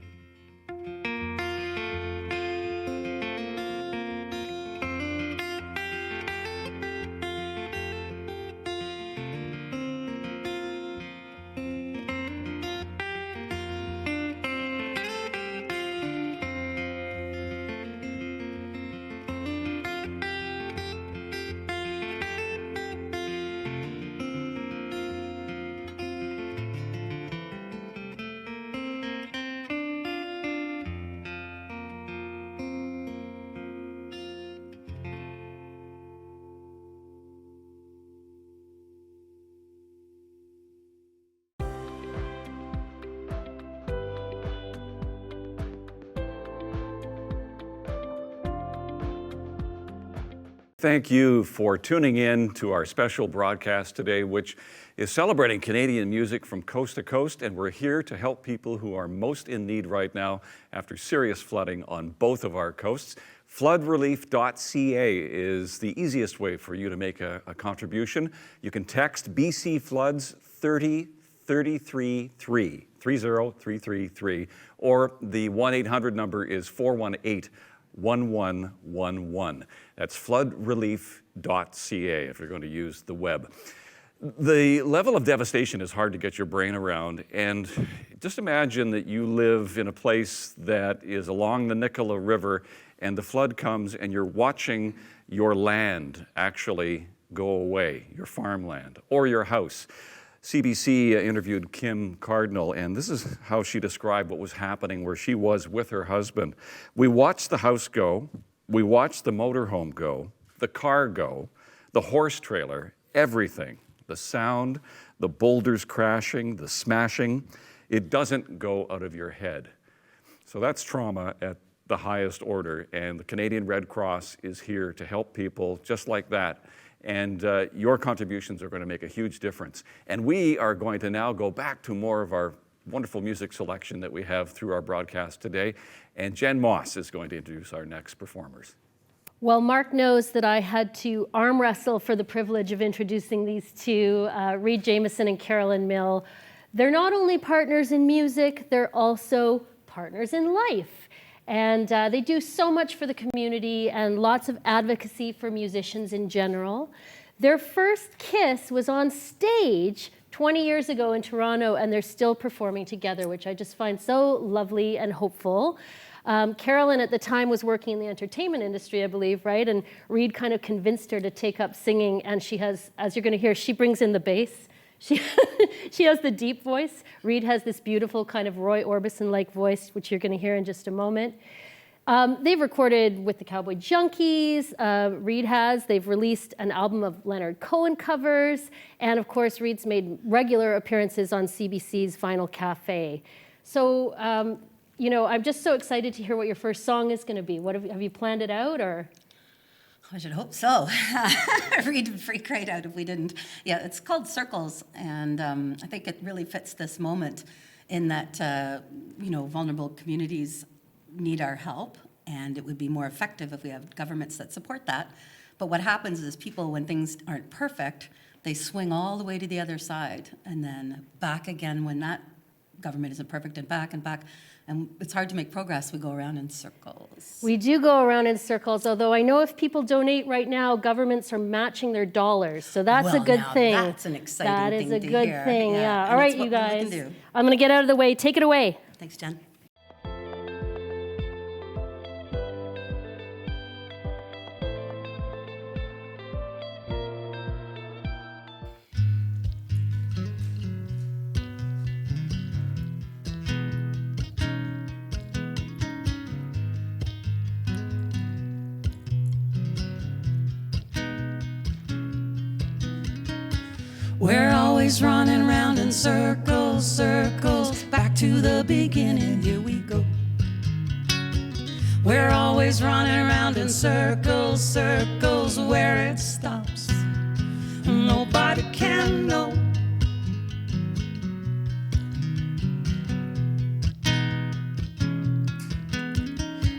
Thank you for tuning in to our special broadcast today, which is celebrating Canadian music from coast to coast, and we're here to help people who are most in need right now after serious flooding on both of our coasts. Floodrelief.ca is the easiest way for you to make a contribution. You can text BC Floods 30333, 30333, or the 1-800 number is 418-1111. That's floodrelief.ca if you're going to use the web. The level of devastation is hard to get your brain around, and just imagine that you live in a place that is along the Nicola River and the flood comes and you're watching your land actually go away, your farmland or your house. CBC interviewed Kim Cardinal, and this is how she described what was happening where she was with her husband. We watched the house go, we watched the motorhome go, the car go, the horse trailer, everything. The sound, the boulders crashing, the smashing, it doesn't go out of your head. So that's trauma at the highest order, and the Canadian Red Cross is here to help people just like that. And your contributions are going to make a huge difference. And we are going to now go back to more of our wonderful music selection that we have through our broadcast today. And Jen Moss is going to introduce our next performers. Well, Mark knows that I had to arm wrestle for the privilege of introducing these two, Reed Jameson and Carolyn Mill. They're not only partners in music, they're also partners in life. And they do so much for the community and lots of advocacy for musicians in general. Their first kiss was on stage 20 years ago in Toronto, and they're still performing together, which I just find so lovely and hopeful. Carolyn at the time was working in the entertainment industry, I believe, right? And Reed kind of convinced her to take up singing, and she has, as you're going to hear, she brings in the bass. She has the deep voice. Reed has this beautiful kind of Roy Orbison-like voice, which you're going to hear in just a moment. They've recorded with the Cowboy Junkies, Reed has. They've released an album of Leonard Cohen covers, and of course, Reed's made regular appearances on CBC's Vinyl Cafe. So, you know, I'm just so excited to hear what your first song is going to be. What have you planned it out, or? I should hope so. Reed would freak right out if we didn't. Yeah, it's called Circles, and I think it really fits this moment in that, you know, vulnerable communities need our help, and it would be more effective if we have governments that support that. But what happens is people, when things aren't perfect, they swing all the way to the other side, and then back again when that government isn't perfect, and back, and it's hard to make progress. We go around in circles. We do go around in circles, although I know if people donate right now, governments are matching their dollars, so that's a good thing. That's an exciting thing to hear. That is a good thing, yeah. All right, you guys. Do. I'm going to get out of the way. Take it away. Thanks, Jen. We're always running round in circles, circles, back to the beginning, here we go. We're always running around in circles, circles, where it stops, nobody can know.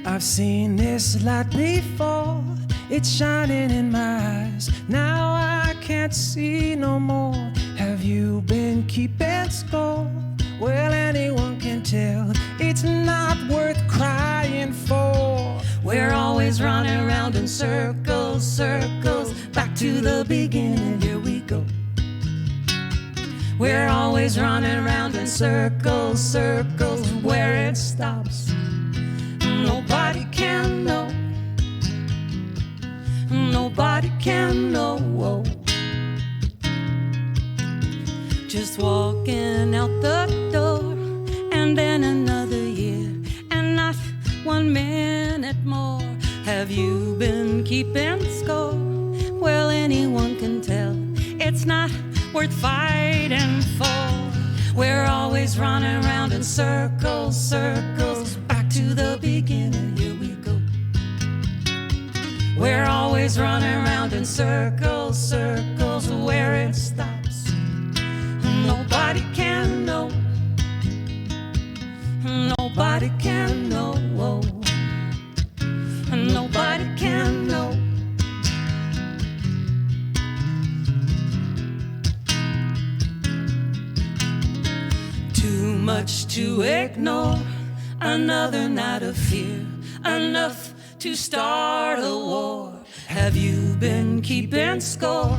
I've seen this light before, it's shining in my eyes. Now I can't see no more. Have you been keeping score? Well, anyone can tell it's not worth crying for. We're always running around in circles, circles, back to the beginning, here we go. We're always running around in circles, circles, where it stops, nobody can know. Nobody can know. Just walking out the door, and then another year, and not 1 minute more. Have you been keeping score? Well, anyone can tell it's not worth fighting for. We're always running around in circles, circles, back to the beginning, here we go. We're always running around in circles, circles, where it stops, nobody can know. Nobody can know. Nobody can know. Too much to ignore, another night of fear, enough to start a war. Have you been keeping score?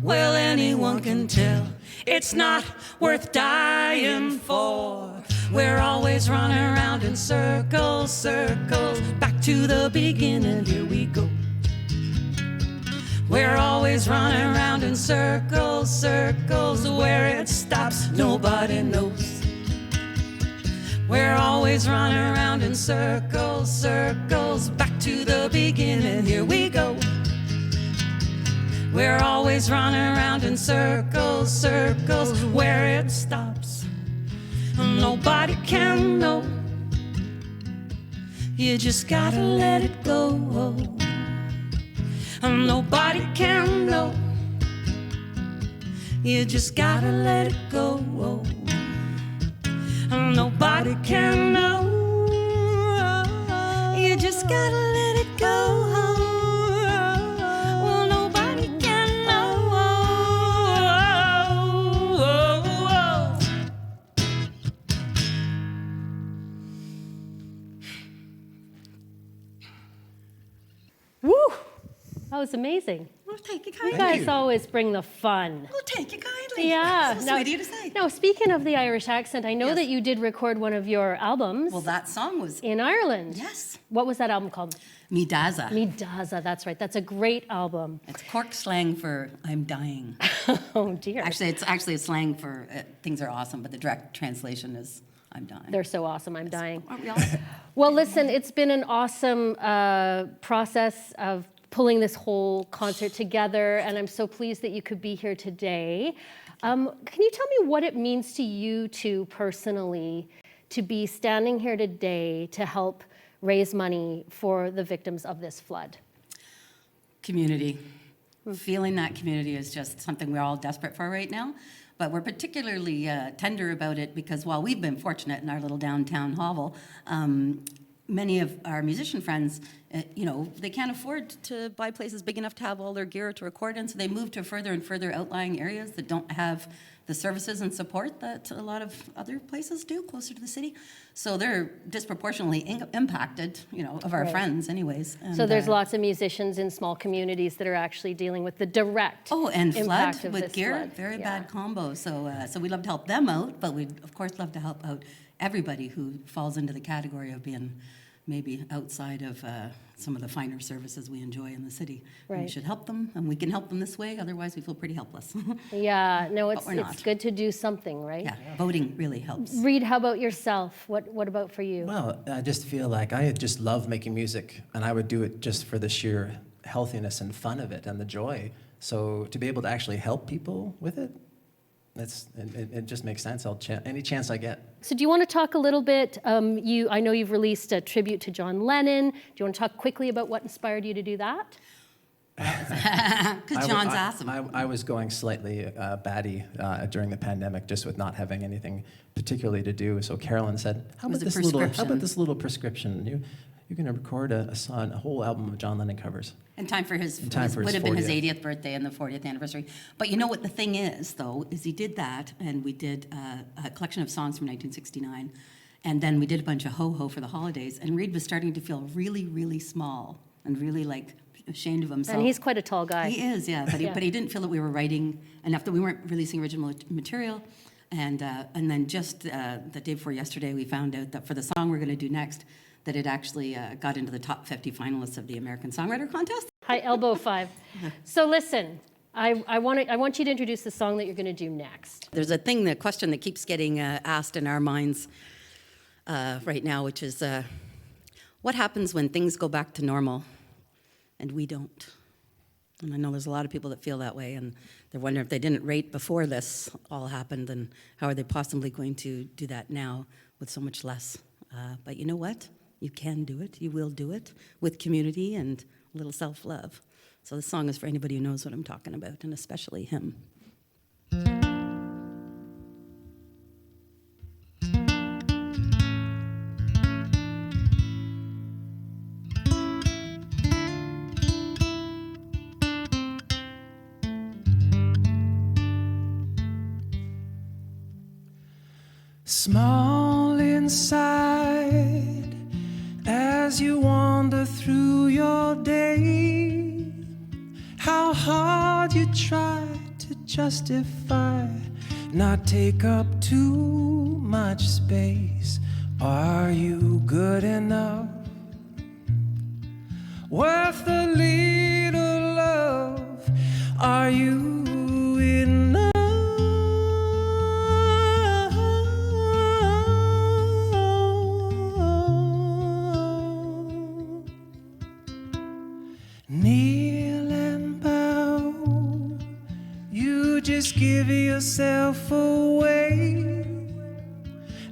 Well, anyone can tell it's not worth dying for. We're always running around in circles, circles, back to the beginning, here we go. We're always running around in circles, circles, where it stops, nobody knows. We're always running around in circles, circles, back to the beginning, here we go. We're always running around in circles, circles, where it stops, nobody can know. You just gotta let it go. Nobody can know. You just gotta let it go. Nobody can know. You just gotta let it go. Well, nobody can know. Woo! That was amazing. Well, thank you You kindly. guys always bring the fun. Well, thank you kindly. Yeah. So sweet of you to say. Now, speaking of the Irish accent, I know that you did record one of your albums. Well, that song was in Ireland. Yes. What was that album called? Me Daza. Me Daza, that's right. That's a great album. It's Cork slang for I'm dying. Oh dear. Actually, it's slang for things are awesome, but the direct translation is I'm dying. They're so awesome. I'm dying. Aren't we all? Well, listen, it's been an awesome process of pulling this whole concert together, and I'm so pleased that you could be here today. Can you tell me what it means to you two personally to be standing here today to help raise money for the victims of this flood? Community. Feeling that community is just something we're all desperate for right now. But we're particularly tender about it because while we've been fortunate in our little downtown hovel, many of our musician friends, they can't afford to buy places big enough to have all their gear to record in, so they move to further and further outlying areas that don't have the services and support that a lot of other places do closer to the city. So they're disproportionately impacted, of our Right. friends anyways. So And, there's lots of musicians in small communities that are actually dealing with the direct and flood impact of with this gear, flood. very Yeah. bad combo. So we'd love to help them out, but we'd of course love to help out everybody who falls into the category of being maybe outside of some of the finer services we enjoy in the city. We Right. should help them, and we can help them this way. Otherwise, we feel pretty helpless. Yeah, no, But it's we're not. good to do something, right? Yeah, voting really helps. Reed, how about yourself? What about for you? Well, I just feel like I just love making music, and I would do it just for the sheer healthiness and fun of it and the joy. So to be able to actually help people with it it just makes sense. Any chance I get. So do you want to talk a little bit, I know you've released a tribute to John Lennon. Do you want to talk quickly about what inspired you to do that? Because John's awesome. I was going slightly batty during the pandemic, just with not having anything particularly to do. So Carolyn said, how about this little prescription? You're going to record a whole album of John Lennon covers. In time for his would have been his 80th birthday and the 40th anniversary. But you know what the thing is, though, is he did that, and we did a collection of songs from 1969, and then we did a bunch of ho-ho for the holidays, and Reed was starting to feel really, really small and really, like, ashamed of himself. And he's quite a tall guy. He is, yeah, but he didn't feel that we were writing enough, that we weren't releasing original material. And then just the day before yesterday, we found out that for the song we're going to do next, that it actually got into the top 50 finalists of the American Songwriter Contest. Hi, Elbow 5. So listen, I want you to introduce the song that you're going to do next. There's a question that keeps getting asked in our minds right now, which is, what happens when things go back to normal and we don't? And I know there's a lot of people that feel that way, and they're wondering if they didn't rate before this all happened, then how are they possibly going to do that now with so much less? But you know what? You can do it. You will do it with community and a little self-love. So this song is for anybody who knows what I'm talking about, and especially him. Small inside, as you wander through your day, how hard you try to justify, not take up too much space. Are you good enough? Worth a little love? Are you enough? Kneel and bow, you just give yourself away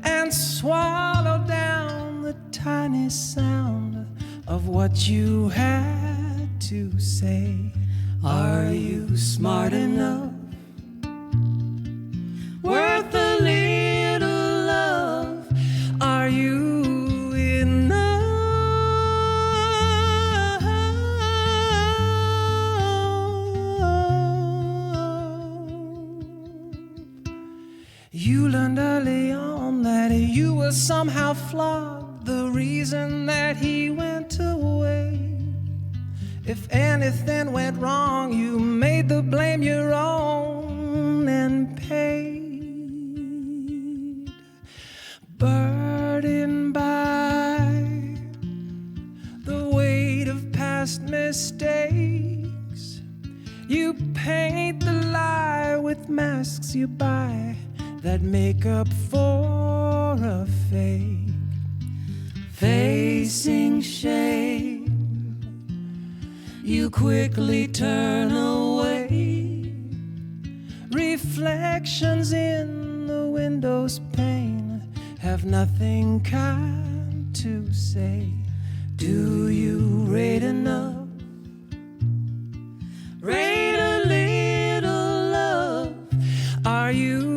and swallow down the tiny sound of what you had to say. Are you smart enough? Worth a little love? Are you enough? You learned early on that you were somehow flawed, the reason that he went away. If anything went wrong, you made the blame your own and paid. Burdened by the weight of past mistakes, you paint the lie with masks you buy that make up for a fake. Facing shame, you quickly turn away. Reflections in the window's pane have nothing kind to say. Do you rate enough? Rate a little love. Are you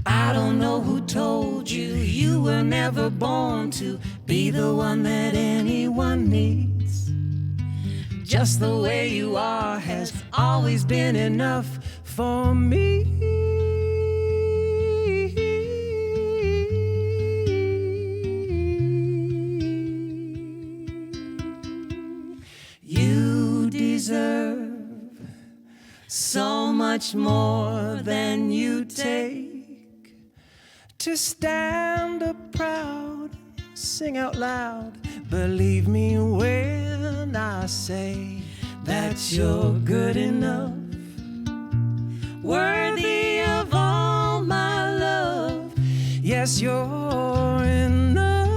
I don't know who told you you were never born to be the one that anyone needs. Just the way you are has always been enough for me. You deserve so much more than you take. To stand up proud, sing out loud. Believe me when I say that you're good enough, worthy of all my love. Yes, you're enough.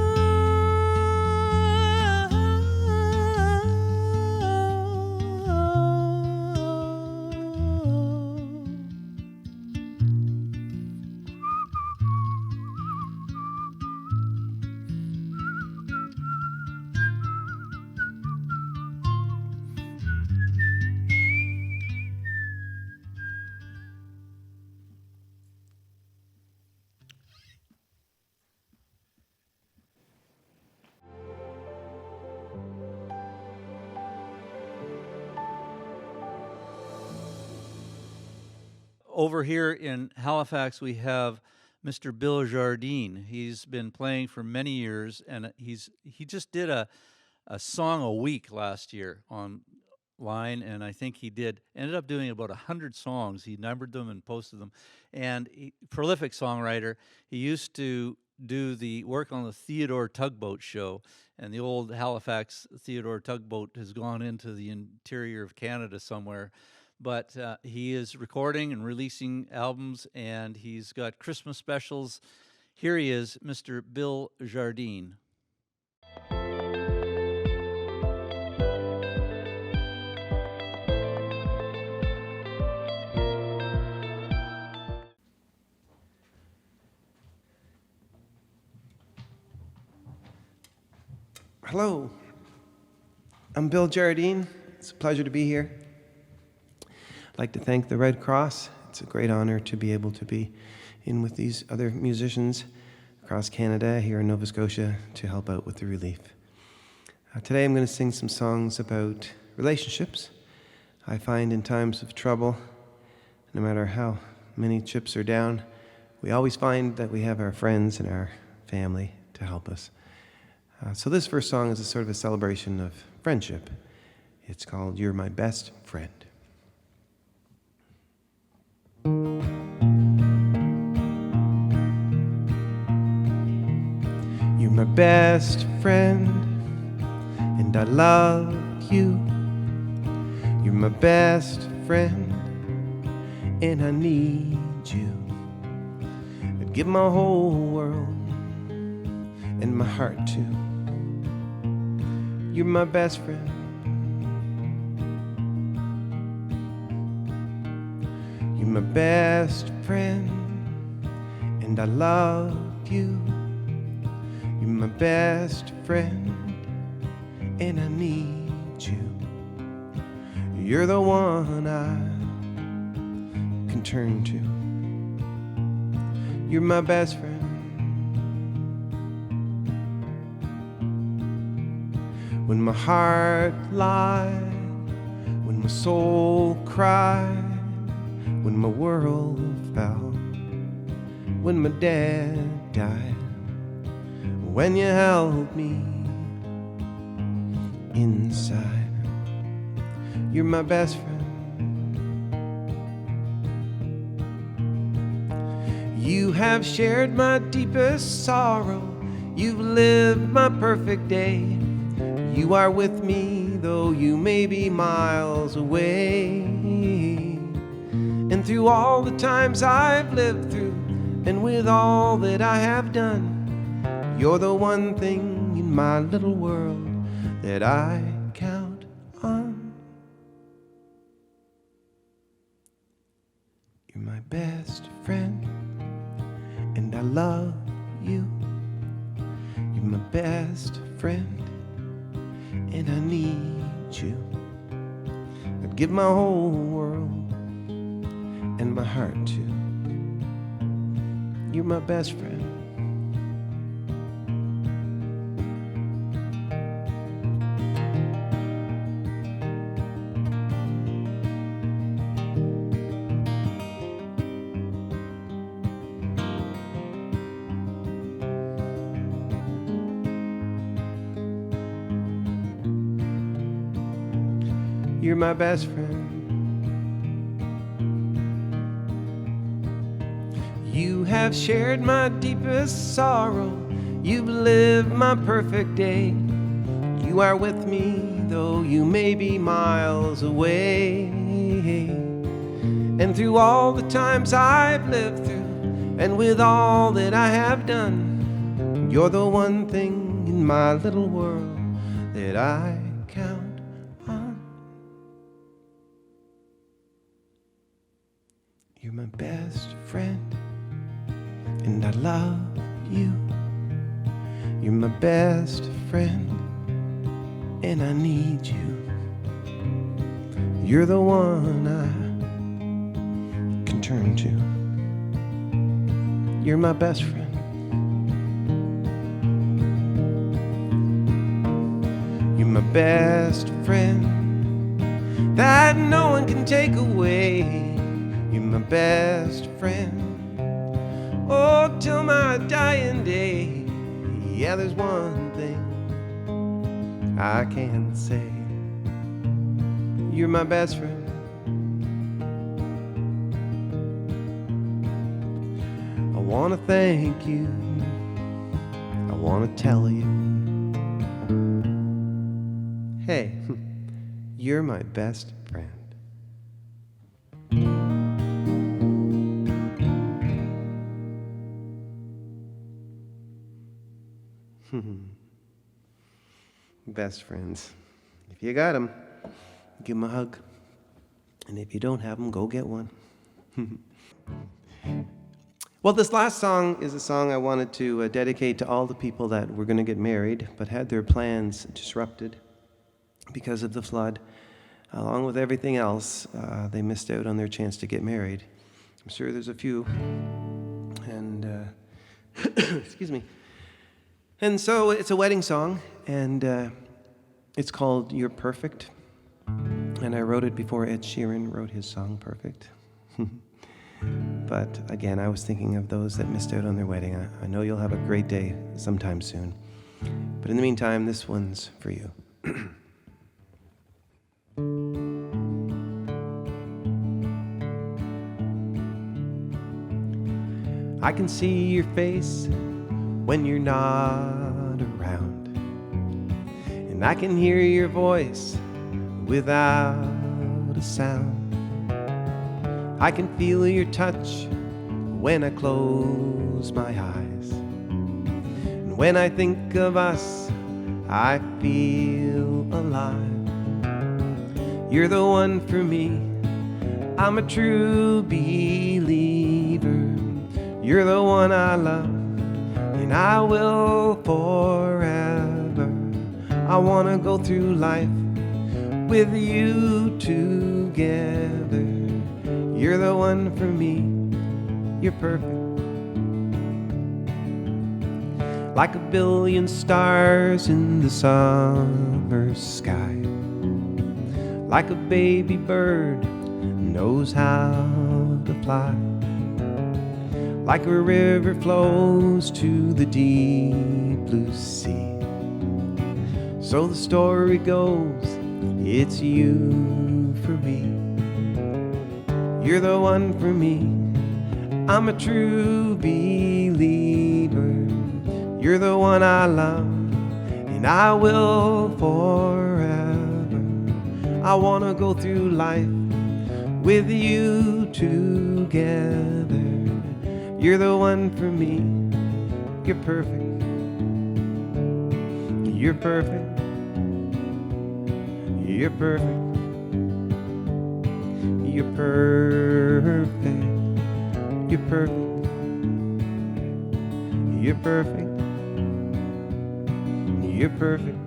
Over here in Halifax, we have Mr. Bill Jardine. He's been playing for many years, and he just did a song a week last year online, and I think he ended up doing about 100 songs. He numbered them and posted them, and prolific songwriter. He used to do the work on the Theodore Tugboat show, and the old Halifax Theodore Tugboat has gone into the interior of Canada somewhere. But he is recording and releasing albums, and he's got Christmas specials. Here he is, Mr. Bill Jardine. Hello, I'm Bill Jardine. It's a pleasure to be here. I'd like to thank the Red Cross. It's a great honor to be able to be in with these other musicians across Canada, here in Nova Scotia, to help out with the relief. Today I'm going to sing some songs about relationships. I find in times of trouble, no matter how many chips are down, we always find that we have our friends and our family to help us. So this first song is a sort of a celebration of friendship. It's called You're My Best Friend. You're my best friend, and I love you. You're my best friend, and I need you. I'd give my whole world and my heart too. You're my best friend. You're my best friend, and I love you. You're my best friend, and I need you. You're the one I can turn to. You're my best friend. When my heart lied, when my soul cried, when my world fell, when my dad died, when you held me inside, you're my best friend. You have shared my deepest sorrow, you've lived my perfect day. You are with me, though you may be miles away. And through all the times I've lived through, and with all that I have done, you're the one thing in my little world that I count on. You're my best friend, and I love you. You're my best friend, and I need you. I'd give my whole world and my heart too. You're my best friend. You're my best friend. You have shared my deepest sorrow. You've lived my perfect day. You are with me, though you may be miles away. And through all the times I've lived through, and with all that I have done, you're the one thing in my little world that I count on. You're my best friend, and I love you. You're my best friend, and I need you. You're the one I can turn to. You're my best friend. You're my best friend that no one can take away. You're my best friend, oh, till my dying day. Yeah, there's one thing I can say. You're my best friend. I want to thank you. I want to tell you, hey, you're my best friend. Best friends. If you got them, give them a hug. And if you don't have them, go get one. Well, this last song is a song I wanted to dedicate to all the people that were going to get married but had their plans disrupted because of the flood. Along with everything else, they missed out on their chance to get married. I'm sure there's a few. And, excuse me. And so it's a wedding song, and it's called You're Perfect. And I wrote it before Ed Sheeran wrote his song Perfect. But again, I was thinking of those that missed out on their wedding. I know you'll have a great day sometime soon. But in the meantime, this one's for you. I can see your face when you're not around, and I can hear your voice without a sound. I can feel your touch when I close my eyes, and when I think of us, I feel alive. You're the one for me, I'm a true believer. You're the one I love, and I will forever. I want to go through life with you together. You're the one for me, you're perfect. Like a billion stars in the summer sky, like a baby bird knows how to fly, like a river flows to the deep blue sea. So the story goes, it's you for me. You're the one for me, I'm a true believer. You're the one I love, and I will forever. I want to go through life with you together. You're the one for me, you're perfect. You're perfect. You're perfect. You're perfect. You're perfect. You're perfect. You're perfect.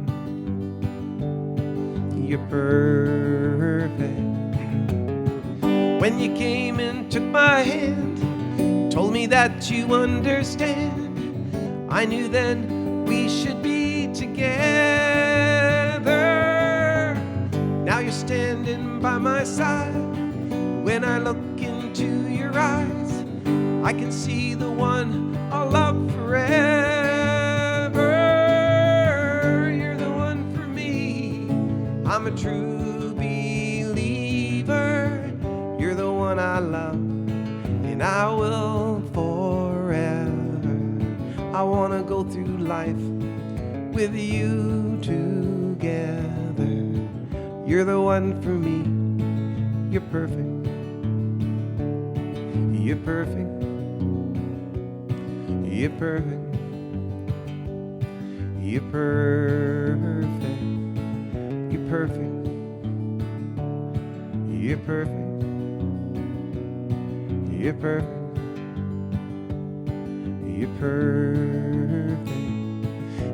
You're perfect. When you came and took my hand, told me that you understand, I knew then we should be together. Now you're standing by my side. When I look into your eyes, I can see the one I'll love forever. You're the one for me, I'm a true believer. You're the one I love, and I will forever. I wanna go through life with you together. You're the one for me. You're perfect. You're perfect. You're perfect. You're perfect. You're perfect. You're perfect. You're perfect. You're perfect.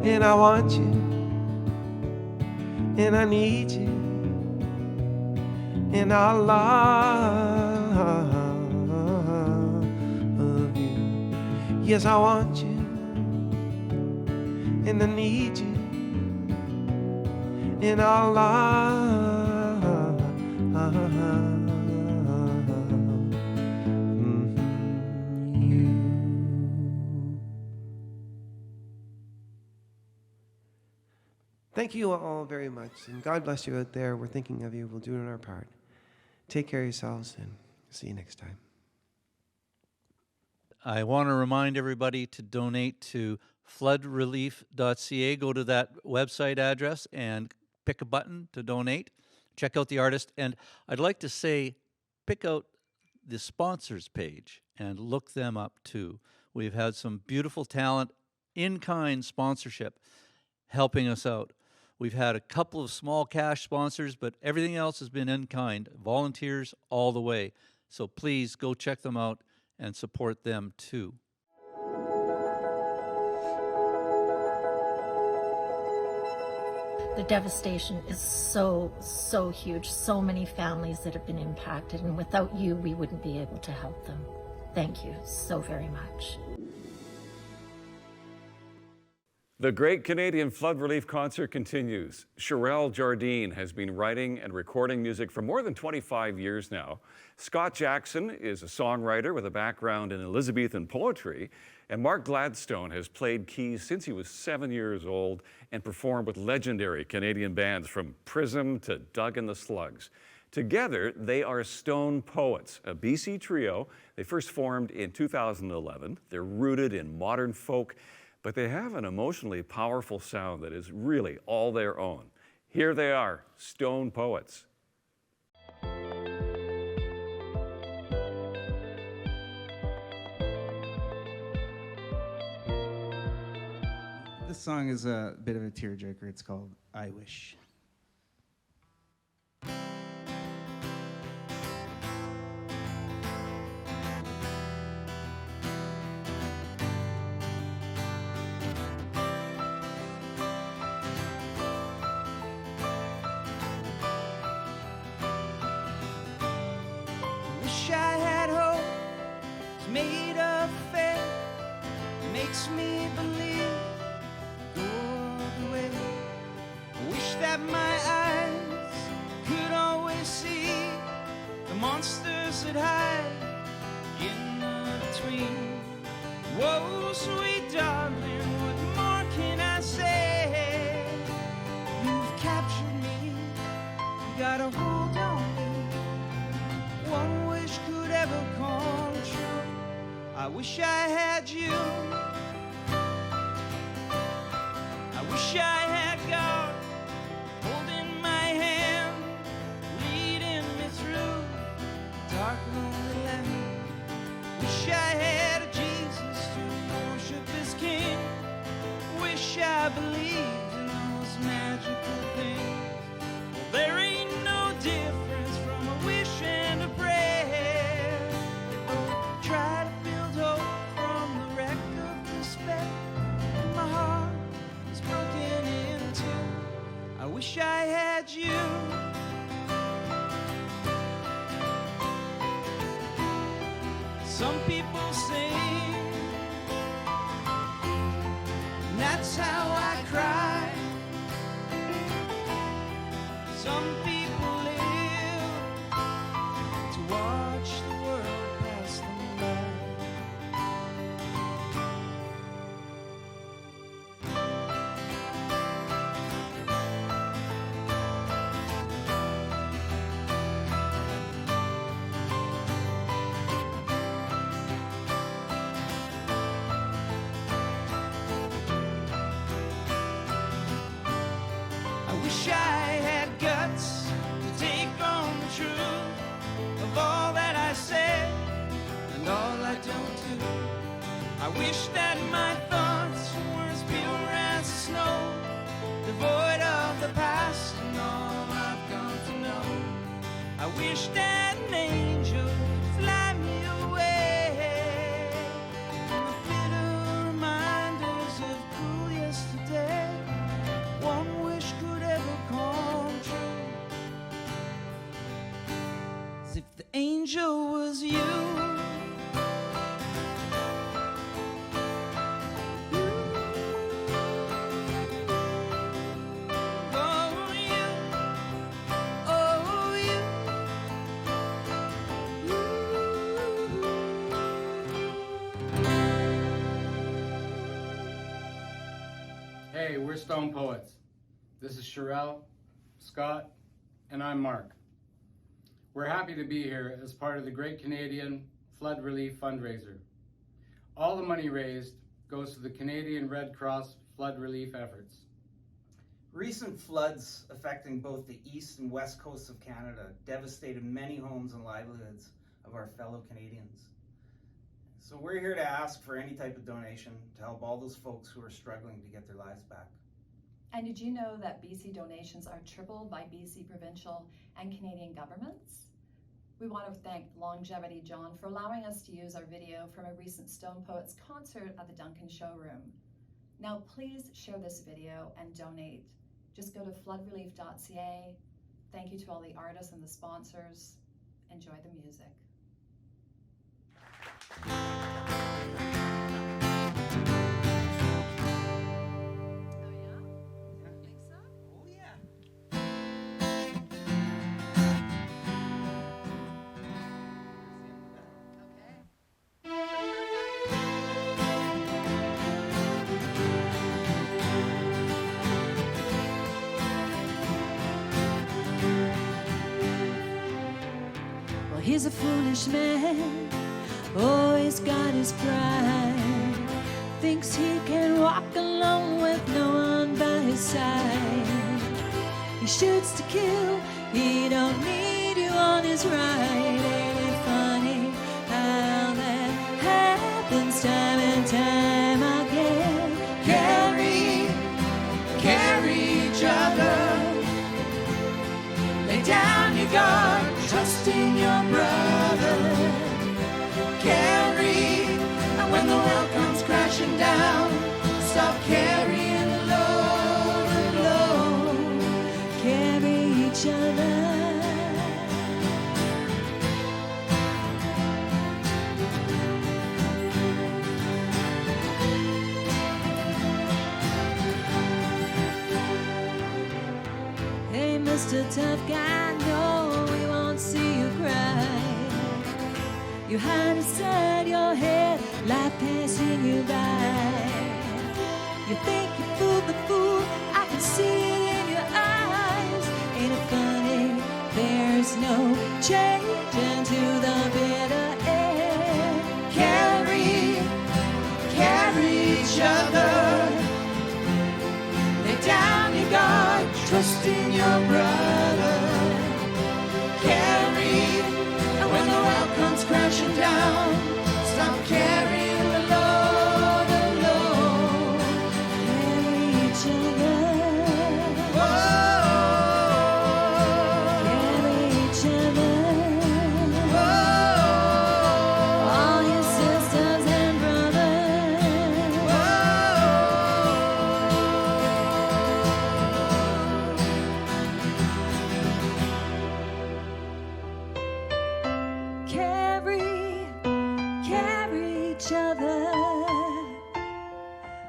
And I want you. And I need you. And I love you. Yes, I want you. And I need you. And I love you. Thank you all very much, and God bless you out there. We're thinking of you. We'll do our part. Take care of yourselves, and see you next time. I want to remind everybody to donate to floodrelief.ca. Go to that website address and pick a button to donate. Check out the artist. And I'd like to say, pick out the sponsors page and look them up too. We've had some beautiful talent, in-kind sponsorship helping us out. We've had a couple of small cash sponsors, but everything else has been in kind, volunteers all the way. So please go check them out and support them too. The devastation is so huge. So many families that have been impacted, and without you, we wouldn't be able to help them. Thank you so very much. The Great Canadian Flood Relief Concert continues. Sherelle Jardine has been writing and recording music for more than 25 years now. Scott Jackson is a songwriter with a background in Elizabethan poetry. And Mark Gladstone has played keys since he was 7 years old and performed with legendary Canadian bands from Prism to Doug and the Slugs. Together, they are Stone Poets, a BC trio. They first formed in 2011. They're rooted in modern folk, but they have an emotionally powerful sound that is really all their own. Here they are, Stone Poets. This song is a bit of a tearjerker. It's called I Wish. Wish I had hope, it's made of faith, makes me believe. Wish that my eyes could always see the monsters that hide in between. Whoa, sweet darling, what more can I say? You've captured me, got a hold on me. One wish could ever come true. I wish I had you. I wish I had God holding my hand, leading me through dark, lonely land. Wish I had a Jesus to worship as King. Wish I believed in those magical things. Well, there ain't no difference from a wish and a prayer. They both try to build hope from the wreck of despair. And my heart is broken in two. I wish I had you. Some people sing, and that's how I cry. Some people live to watch the world pass them by. wish I had guts to take on the truth of all that I said and all I don't do. I wish that my thoughts were as pure as snow, devoid of the past and all I've come to know. I wish that an angel would fly me away from the bitter reminders of cruel yesterday. One wish could ever come true, as if the angel was you. Hey, we're Stone Poets. This is Sherelle, Scott, and I'm Mark. We're happy to be here as part of the Great Canadian Flood Relief Fundraiser. All the money raised goes to the Canadian Red Cross flood relief efforts. Recent floods affecting both the east and west coasts of Canada devastated many homes and livelihoods of our fellow Canadians. So we're here to ask for any type of donation to help all those folks who are struggling to get their lives back. And did you know that BC donations are tripled by BC provincial and Canadian governments? We want to thank Longevity John for allowing us to use our video from a recent Stone Poets concert at the Duncan Showroom. Now please share this video and donate. Just go to floodrelief.ca. Thank you to all the artists and the sponsors. Enjoy the music. Well, he's a foolish man, always got his pride. Thinks he can walk alone with no one by his side. He shoots to kill, he don't need you on his ride. Ain't it funny how that happens time and time again? Carry each other. Lay down your guard, trust in your brother. Carry, and when the world comes crashing down, stop carrying the load alone. Carry each other. Hey, Mr. Tough Guy, no, we won't see you cry. You hide inside your head, life passing you by. You think you fooled the fool, I can see it in your eyes. Ain't it funny, there's no change into the bitter end. Carry each other. Lay down your guard, trust in your brother. Carry, and when the world comes crashing down, stop carrying the load alone. Carry each other. Carry each other. All your sisters and brothers. Carry each other.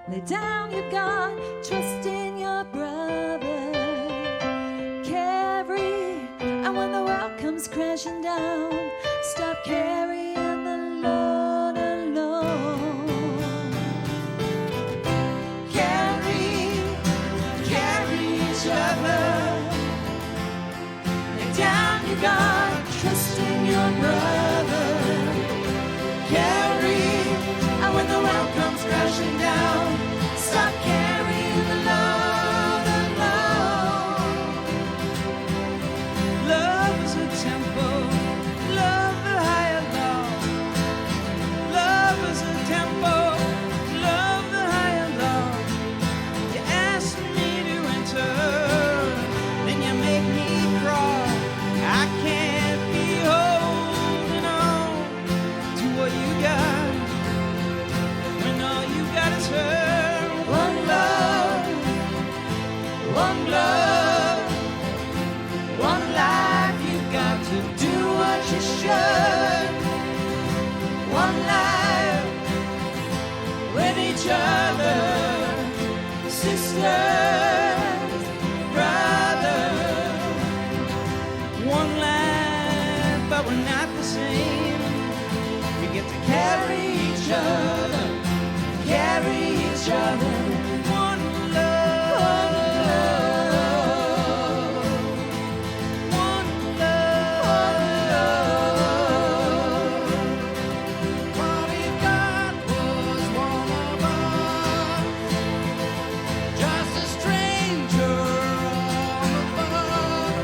Lay down your guard, trust in your brother. Carry, and when the world comes crashing down, stop carrying the load alone. Carry each other. Lay down your guard, trust in your brother. Carry, and when the world comes crashing down, stop carrying the load alone. carry each other, carry each other. One love, one love. What if God was one of us, just a stranger on the bar?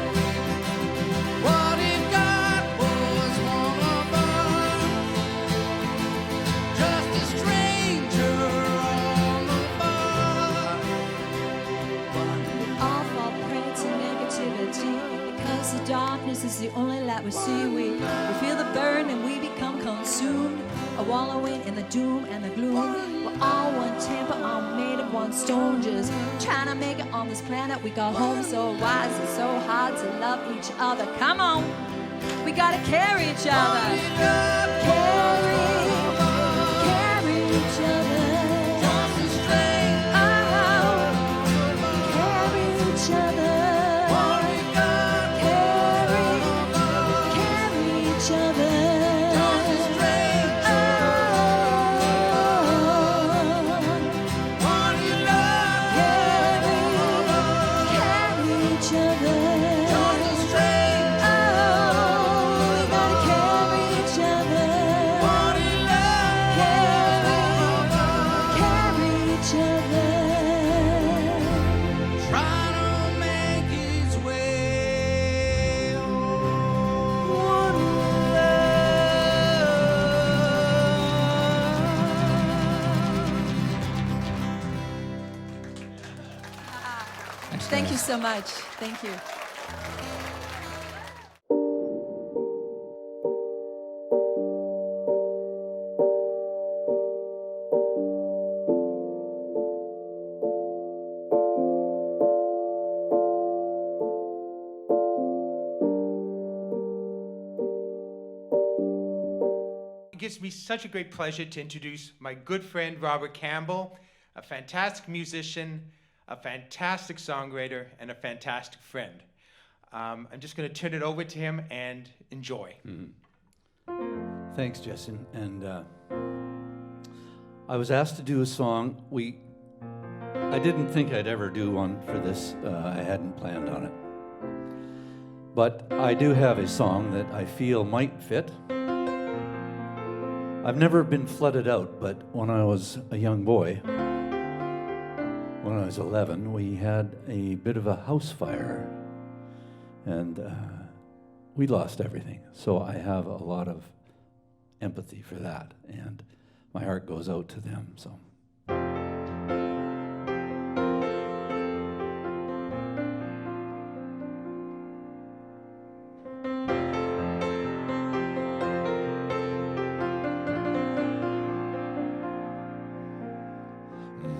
What if God was one of us, just a stranger on the bar? We all fall prey to negativity because the darkness is the only light we see. We feel the burn and we become consumed, wallowing in the doom and the gloom. We're all one temper, all made of one stone, just trying to make it on this planet we call home. So why is it so hard to love each other? Come on, we gotta carry each other. Carry each other. Just a stranger. Carry each other. What if God Carry each other. just a stranger? What if love Carry each other. just a stranger? We gotta carry each other. What if love Carry each other. trying to make its way home? One Thank you so much. Thank you. It gives me such a great pleasure to introduce my good friend Robert Campbell, a fantastic musician, a fantastic songwriter, and a fantastic friend. I'm just going to turn it over to him and enjoy. Thanks, Jason. And I was asked to do a song. I didn't think I'd ever do one for this. I hadn't planned on it. But I do have a song that I feel might fit. I've never been flooded out, but when I was a young boy, when I was 11, we had a bit of a house fire, and we lost everything. So I have a lot of empathy for that, and my heart goes out to them. So.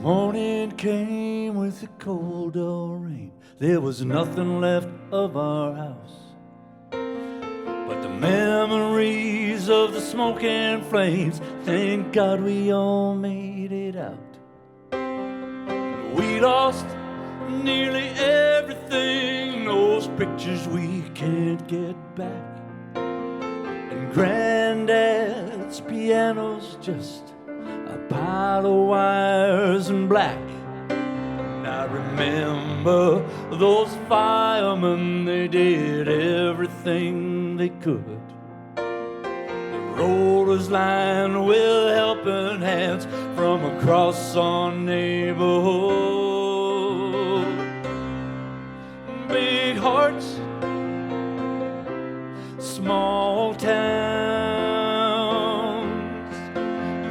Morning came with the cold dull rain. There was nothing left of our house but the memories of the smoke and flames. Thank God we all made it out. We lost nearly everything, those pictures we can't get back, and Granddad's piano's just a pile of wires and black. And I remember those firemen, they did everything they could. The rollers lined with helping hands from across our neighborhood. Big hearts, small towns,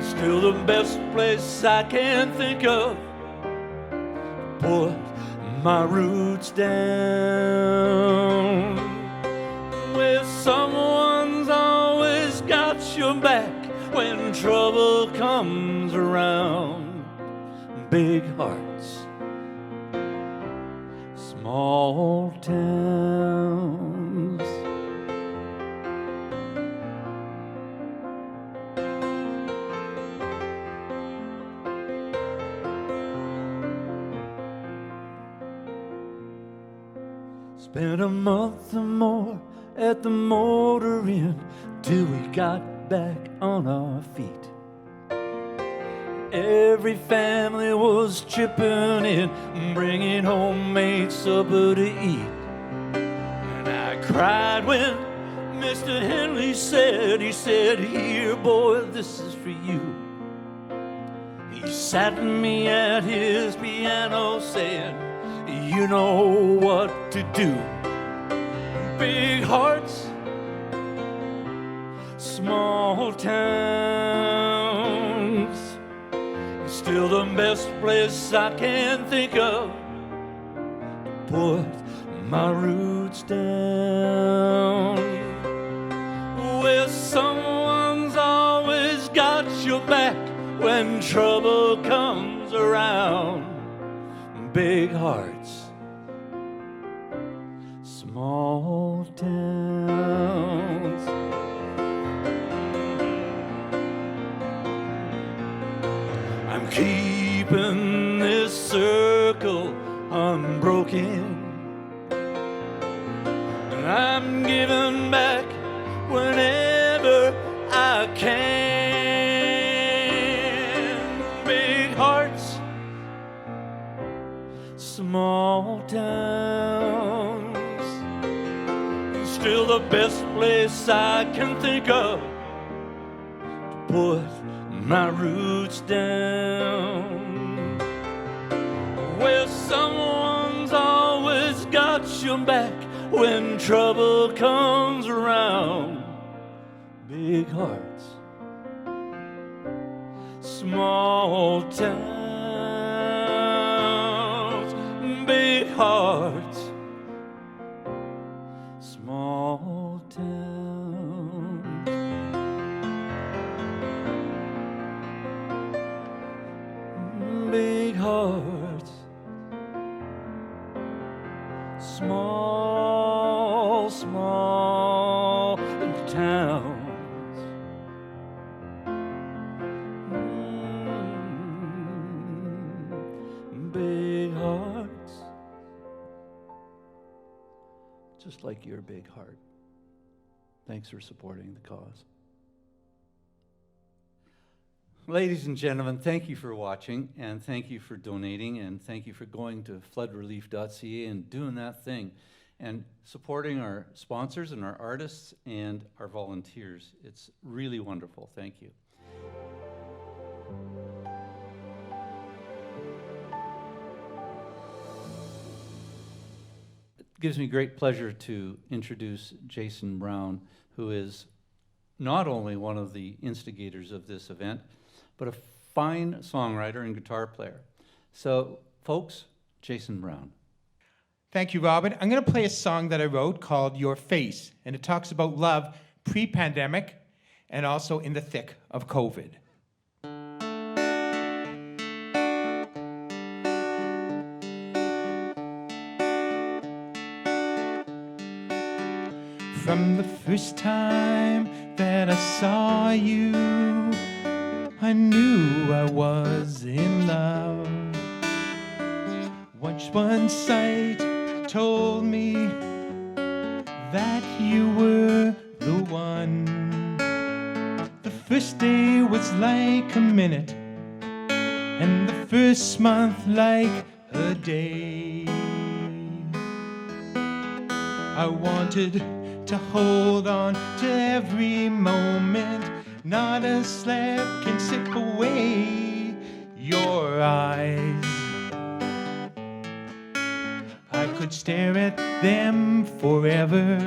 still the best place I can think of to put my roots down. Where someone's always got your back when trouble comes around. Big hearts, small towns. Spent a month or more at the motor inn till we got back on our feet. Every family was chipping in, bringing homemade supper to eat. And I cried when Mr. Henley said, "Here, boy, this is for you." He sat me at his piano saying, "You know what to do." Big hearts, small towns, still the best place I can think of to put my roots down. Where someone's always got your back when trouble comes around. Big hearts, small towns. I'm keeping this circle unbroken, and I'm giving back whenever I can. Big hearts, small towns, still the best place I can think of to put my roots down. Where someone's always got your back when trouble comes around. Big hearts, small towns. Big hearts, small towns. Big hearts, small, small towns. Big hearts, just like your big heart. Thanks for supporting the cause. Ladies and gentlemen, thank you for watching, and thank you for donating, and thank you for going to floodrelief.ca and doing that thing, and supporting our sponsors and our artists and our volunteers. It's really wonderful. Thank you. It gives me great pleasure to introduce Jason Brown, who is not only one of the instigators of this event, but a fine songwriter and guitar player. So, folks, Jason Brown. Thank you, Robert. I'm going to play a song that I wrote called Your Face, and it talks about love pre-pandemic and also in the thick of COVID. From the first time that I saw you, I knew I was in love. Watch one sight told me that you were the one. The first day was like a minute, and the first month like a day. I wanted to hold on to every moment. Not a slap can sip away your eyes. I could stare at them forever.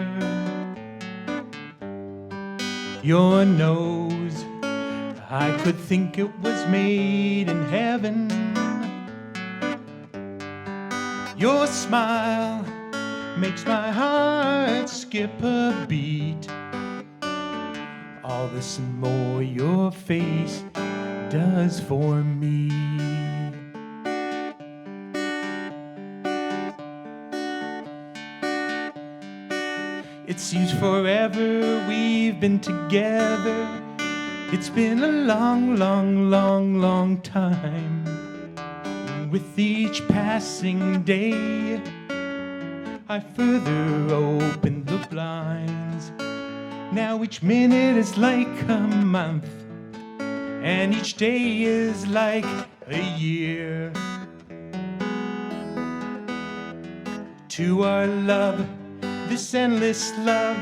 Your nose, I could think it was made in heaven. Your smile makes my heart skip a beat. All this and more your face does for me. It seems forever we've been together. It's been a long, long, long, long time. With each passing day, I further open the blinds. Now each minute is like a month, and each day is like a year. To our love, this endless love,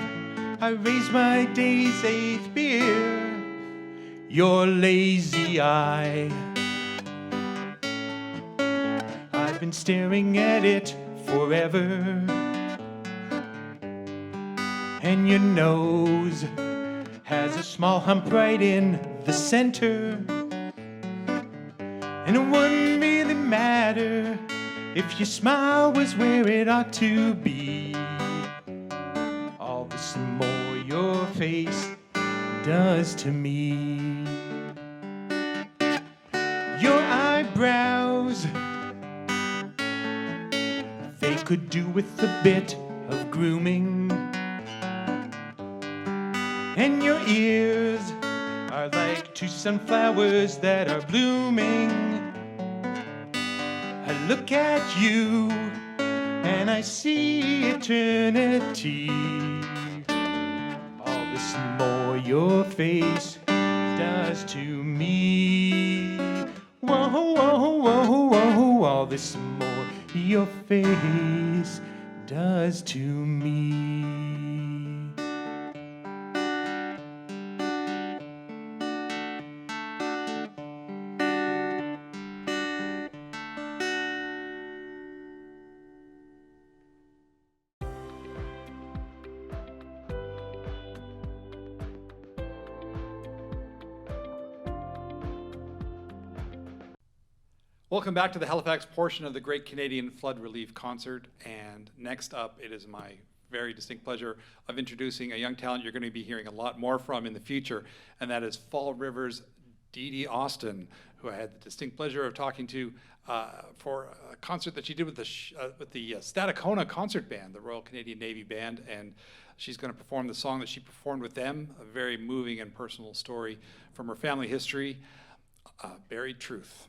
I raise my day's 8th beer. Your lazy eye, I've been staring at it forever. And your nose has a small hump right in the center. And it wouldn't really matter if your smile was where it ought to be. All this and more your face does to me. Your eyebrows, they could do with a bit of grooming. And your ears are like 2 sunflowers that are blooming. I look at you and I see eternity. All this and more your face does to me. Whoa, whoa, whoa, whoa, all this and more your face does to me. Welcome back to the Halifax portion of the Great Canadian Flood Relief Concert. And next up, it is my very distinct pleasure of introducing a young talent you're going to be hearing a lot more from in the future, and that is Fall River's Dee Dee Austin, who I had the distinct pleasure of talking to for a concert that she did with the Statacona Concert Band, the Royal Canadian Navy Band, and she's going to perform the song that she performed with them, a very moving and personal story from her family history, Buried Truth.